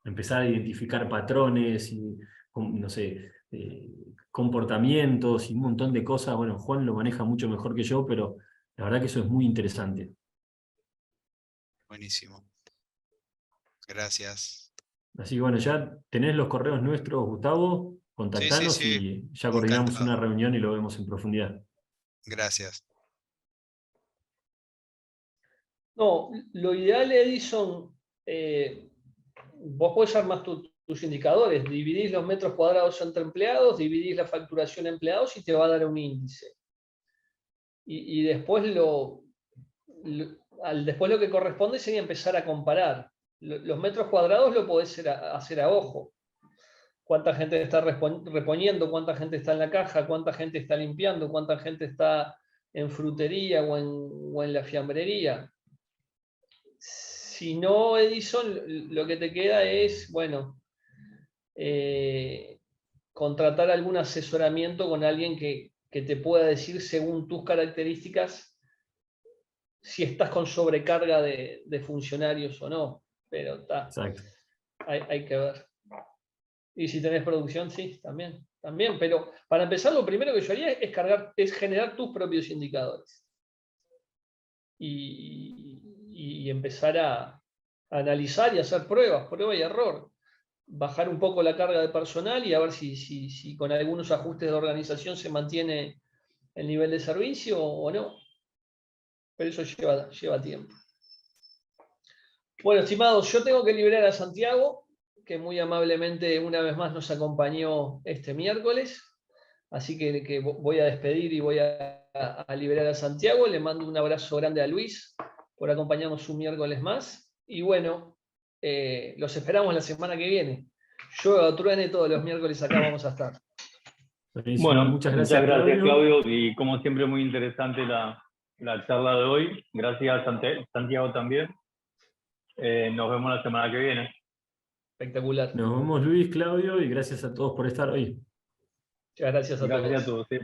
empezar a identificar patrones y, no sé, comportamientos y un montón de cosas. Bueno, Juan lo maneja mucho mejor que yo, pero la verdad que eso es muy interesante.
Buenísimo. Gracias.
Así que bueno, ya tenés los correos nuestros, Gustavo, contactanos
Sí.
y ya coordinamos
Encantado.
una reunión y lo vemos en profundidad.
Gracias.
No, lo ideal, Edison, vos podés armar tus indicadores, dividís los metros cuadrados entre empleados, dividís la facturación en empleados y te va a dar un índice. Y después después lo que corresponde sería empezar a comparar. Los metros cuadrados lo podés hacer a ojo. Cuánta gente está reponiendo, cuánta gente está en la caja, cuánta gente está limpiando, cuánta gente está en frutería o en la fiambrería. Si no, Edison, lo que te queda es, bueno, contratar algún asesoramiento con alguien que te pueda decir según tus características si estás con sobrecarga de funcionarios o no. Pero está, hay que ver. Y si tenés producción, sí, también. Pero para empezar, lo primero que yo haría es generar tus propios indicadores. Y empezar a analizar y hacer prueba y error. Bajar un poco la carga de personal y a ver si con algunos ajustes de organización se mantiene el nivel de servicio o no. Pero eso lleva tiempo. Bueno, estimados, yo tengo que liberar a Santiago, que muy amablemente una vez más nos acompañó este miércoles. Así que voy a despedir y voy a liberar a Santiago. Le mando un abrazo grande a Luis por acompañarnos un miércoles más. Y bueno, los esperamos la semana que viene. Llueva o truene, todos los miércoles acá vamos a estar.
Bueno, muchas gracias Claudio. Y como siempre muy interesante la charla de hoy. Gracias Santiago también. Nos vemos la semana que viene.
Espectacular.
Nos vemos Luis, Claudio, y gracias a todos por estar hoy.
Muchas gracias a todos.
Gracias a todos. Sí.